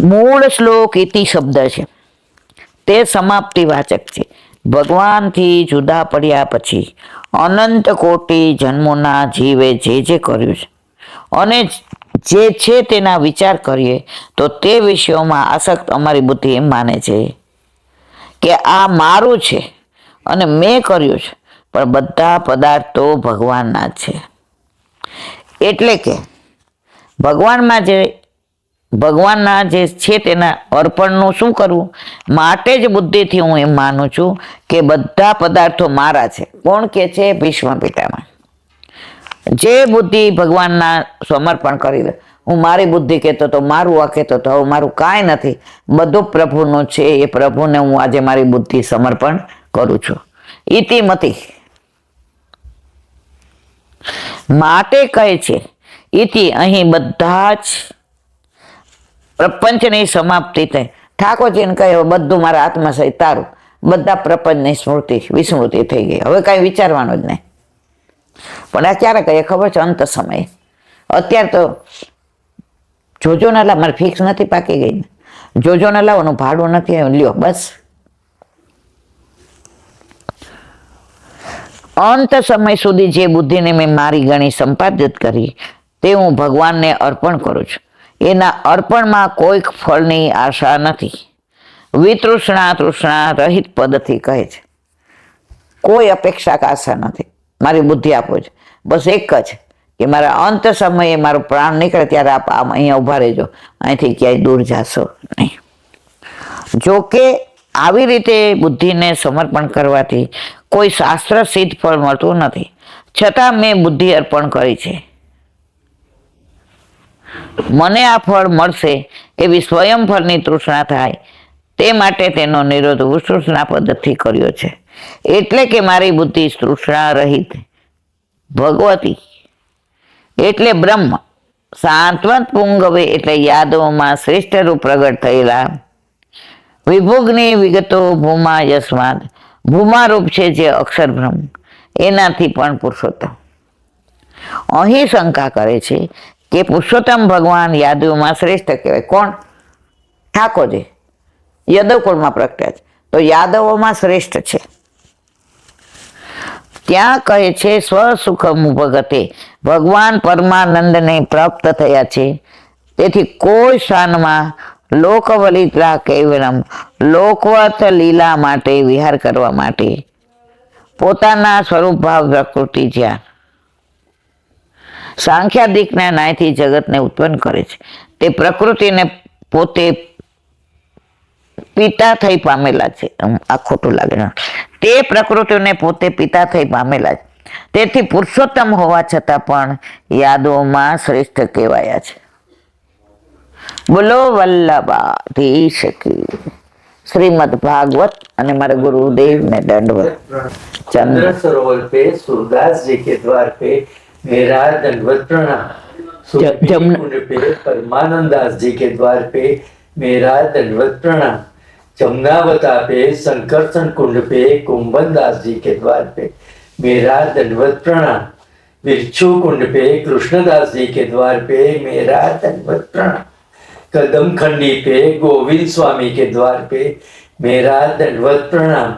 મૂળ શ્લોક ઇતિ શબ્દ છે, તે સમાપ્તિ વાચક છે. ભગવાનથી જુદા પડ્યા પછી અનંત કોટી જન્મોના જીવે જે કર્યું છે અને જે છે તેના વિચાર કરીએ તો તે વિષયોમાં આસક્ત અમારી બુદ્ધિ એમ માને છે કે આ મારું છે અને મેં કર્યું છે, પણ બધા પદાર્થો ભગવાનના છે. એટલે કે ભગવાનના જે છે તેના અર્પણનું શું કરવું? માટે જ બુદ્ધિથી હું એમ માનું છું કે બધા પદાર્થો મારા છે. કોણ કે છે? ભીષ્મ પિતામહ. જે બુદ્ધિ ભગવાનના સમર્પણ કરી દે, હું મારી બુદ્ધિ કહેતો તો, મારું આ કહેતો તો, હવે મારું કાંઈ નથી, બધું પ્રભુનું છે. એ પ્રભુને હું આજે મારી બુદ્ધિ સમર્પણ કરું છું. ઇતિમતિ માટે કહે છે. ઇતિ અહીં બધા જ પ્રપંચની સમાપ્તિ થઈ. ઠાકોરજીને કહે બધું મારા હાથમાં સહિત તારું, બધા પ્રપંચની વિસ્મૃતિ થઈ ગઈ, હવે કાંઈ વિચારવાનું જ નહીં. પણ આ ક્યારે કહીએ ખબર છે? અંત સમયે. અત્યારે તો જોજો ને લાવ, મારે ફિક્સ નથી પાકી ગઈ ને, જોજો ને લાવવાનું ભાડું નથી આવ્યું, લ્યો બસ. અંત સમય સુધી જે બુદ્ધિને મેં મારી ગણી સંપાદિત કરી તે હું ભગવાનને અર્પણ કરું છું. એના અર્પણમાં કોઈ ફળની આશા નથી. વિતૃષ્ણા તૃષ્ણા રહિત પદથી કહે છે, કોઈ અપેક્ષા કે આશા નથી. મારી બુદ્ધિ આપો છે, બસ એક જ કે મારા અંત સમયે મારો પ્રાણ નીકળે ત્યારે આપ અહીંયા ઊભા રહેજો, અહીંથી ક્યાંય દૂર જાશો નહીં. જો કે આવી રીતે બુદ્ધિને સમર્પણ કરવાથી કોઈ શાસ્ત્ર સિદ્ધ ફળ મળતું નથી, છતાં મેં બુદ્ધિ અર્પણ કરી છે. મને આ ફળ મળશે એવી સ્વયં ફળની તૃષ્ણા થાય તે માટે તેનો નિરોધ ઉતૃષ્ણા પદ્ધતિ કર્યો છે. એટલે કે મારી બુદ્ધિ તૃષ્ણા રહિત ભગવતી એટલે બ્રહ્મ, સાંત્વત પુંગવે એટલે યાદવોમાં શ્રેષ્ઠ રૂપ પ્રગટ થયેલા, વિભુગની વિગતો ભૂમા યસ્માદ ભૂમા રૂપ છે જે અક્ષર બ્રહ્મ, એનાથી પણ પુરુષોત્તમ. અહીં શંકા કરે છે કે પુરુષોત્તમ ભગવાન યાદવોમાં શ્રેષ્ઠ કહેવાય. કોણ? ઠાકોરજી યાદવ કુળમાં પ્રગટ્યા છે, તો યાદવોમાં શ્રેષ્ઠ છે. ત્યાં કહે છે સ્વસુખમ ભગતે, ભગવાન પરમાનંદને પ્રાપ્ત થયા છે. તેથી કોઈ સ્થાનમાં લોકવલિતા કેવલમ લોકવત લીલા માટે વિહાર કરવા માટે પોતાના સ્વરૂપ ભાવ પ્રકૃતિ જ્યાં સાંખ્યાદિકના ન્યાયથી જગતને ઉત્પન્ન કરે છે, તે પ્રકૃતિને પોતે પિતા થઈ પામેલા છે. આ ખોટું લાગે, તે પ્રકૃતિને પોતે પિતા થઈ પામેલા છે. તેથી પુરુષોત્તમ હોવા છતાં પણ યાદોમાં શ્રેષ્ઠ કહેવાયા છે. બોલો વલ્લભાધીશ કી. શ્રીમદ ભાગવત અને મારા गुरुदेव ने दंडवत.
चंद्र सरोवर पे सूरदास जी के द्वार पे मेरा दंडवत प्रणाम.
जमुना-
कुंड पे परमानंद दास जी के द्वार पे मेरा दंडवत प्रणाम. जमुनावता पे संकर्षण कुंड पे कुंभन दास जी के द्वार पे मेरा दंडवत प्रणाम. विरछू कुंड पे कृष्णदास जी के द्वार पे मेरा दंडवत प्रणाम. कदम खंडी पे गोविंद स्वामी के द्वार पे मेरा दंडवत प्रणाम.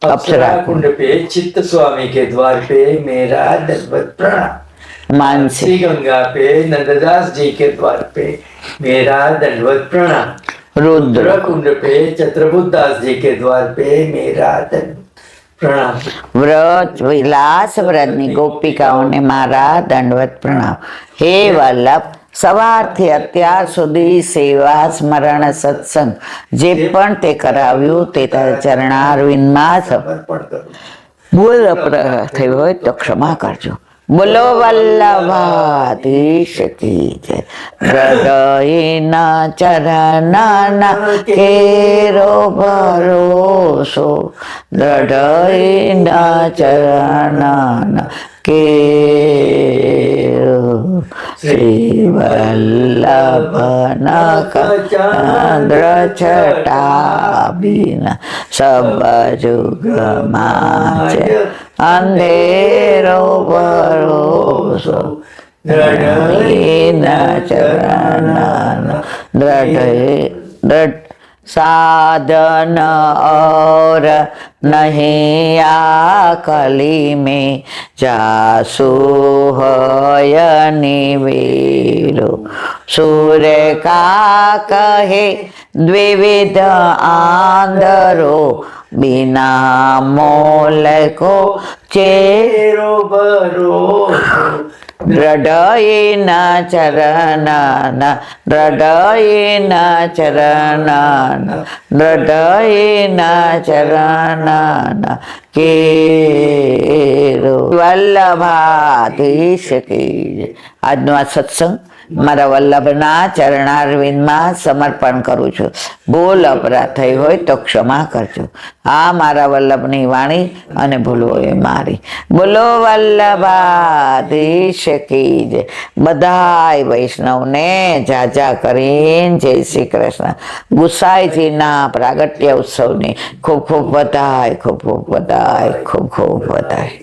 अप्सरा कुंड पे चित्त स्वामी के द्वार पे मेरा दंडवत प्रणाम.
मानसी
श्री गंगा पे नंददास जी के द्वार पे मेरा दंडवत प्रणाम.
रुद्र
कुंड पे चत्रबुद्ध दास जी के द्वार पे मेरा दंडवत प्रणाम.
વ્રજ વિલાસ વ્રજની ગોપિકાઓને મારા દંડવત પ્રણામ. હે વલ્લભ, સવારથી અત્યાર સુધી સેવા સ્મરણ સત્સંગ જે પણ તે કરાવ્યું તે તારા ચરણારવિંદમાં
સમર્પણ કરું.
બોલ અપરાધ થયો હોય તો ક્ષમા કરજો. બોલો વલ્લભાધીશ કી જય. હૃદયના ચરણના કેરો ભરોસો, હૃદયના ચરણના કેરો શ્રી વલ્લભના ચંદ્ર છટાબીના સબ જુગમાં છે અંધેરો ભરોસો, દ્રઢયના ચરણના साधन और नहीं आकली में जासु हय निवेलो सूर्य का कहे द्विविध आंधरो बिना मोल को चेरो
भरोસો
हृदयना चरणना हृदयना चरणना हृदयना चरणना केरो વલ્લભાધીશ કી જય. આજનો આ સત્સંગ મારા વલ્લભના ચરણારવિંદમાં સમર્પણ કરું છું. ભૂલ અપરાધ થઈ હોય તો ક્ષમા કરજો. આ મારા વલ્લભની વાણી અને ભૂલો એ મારી. બોલો વલ્લભાધીશ કી જય. બધાય વૈષ્ણવને જાજા કરીને જય શ્રી કૃષ્ણ. ગુસાઈજીના પ્રાગટ્ય ઉત્સવની ખૂબ ખૂબ વધાય, ખૂબ ખૂબ વધાય, ખૂબ ખૂબ વધાય.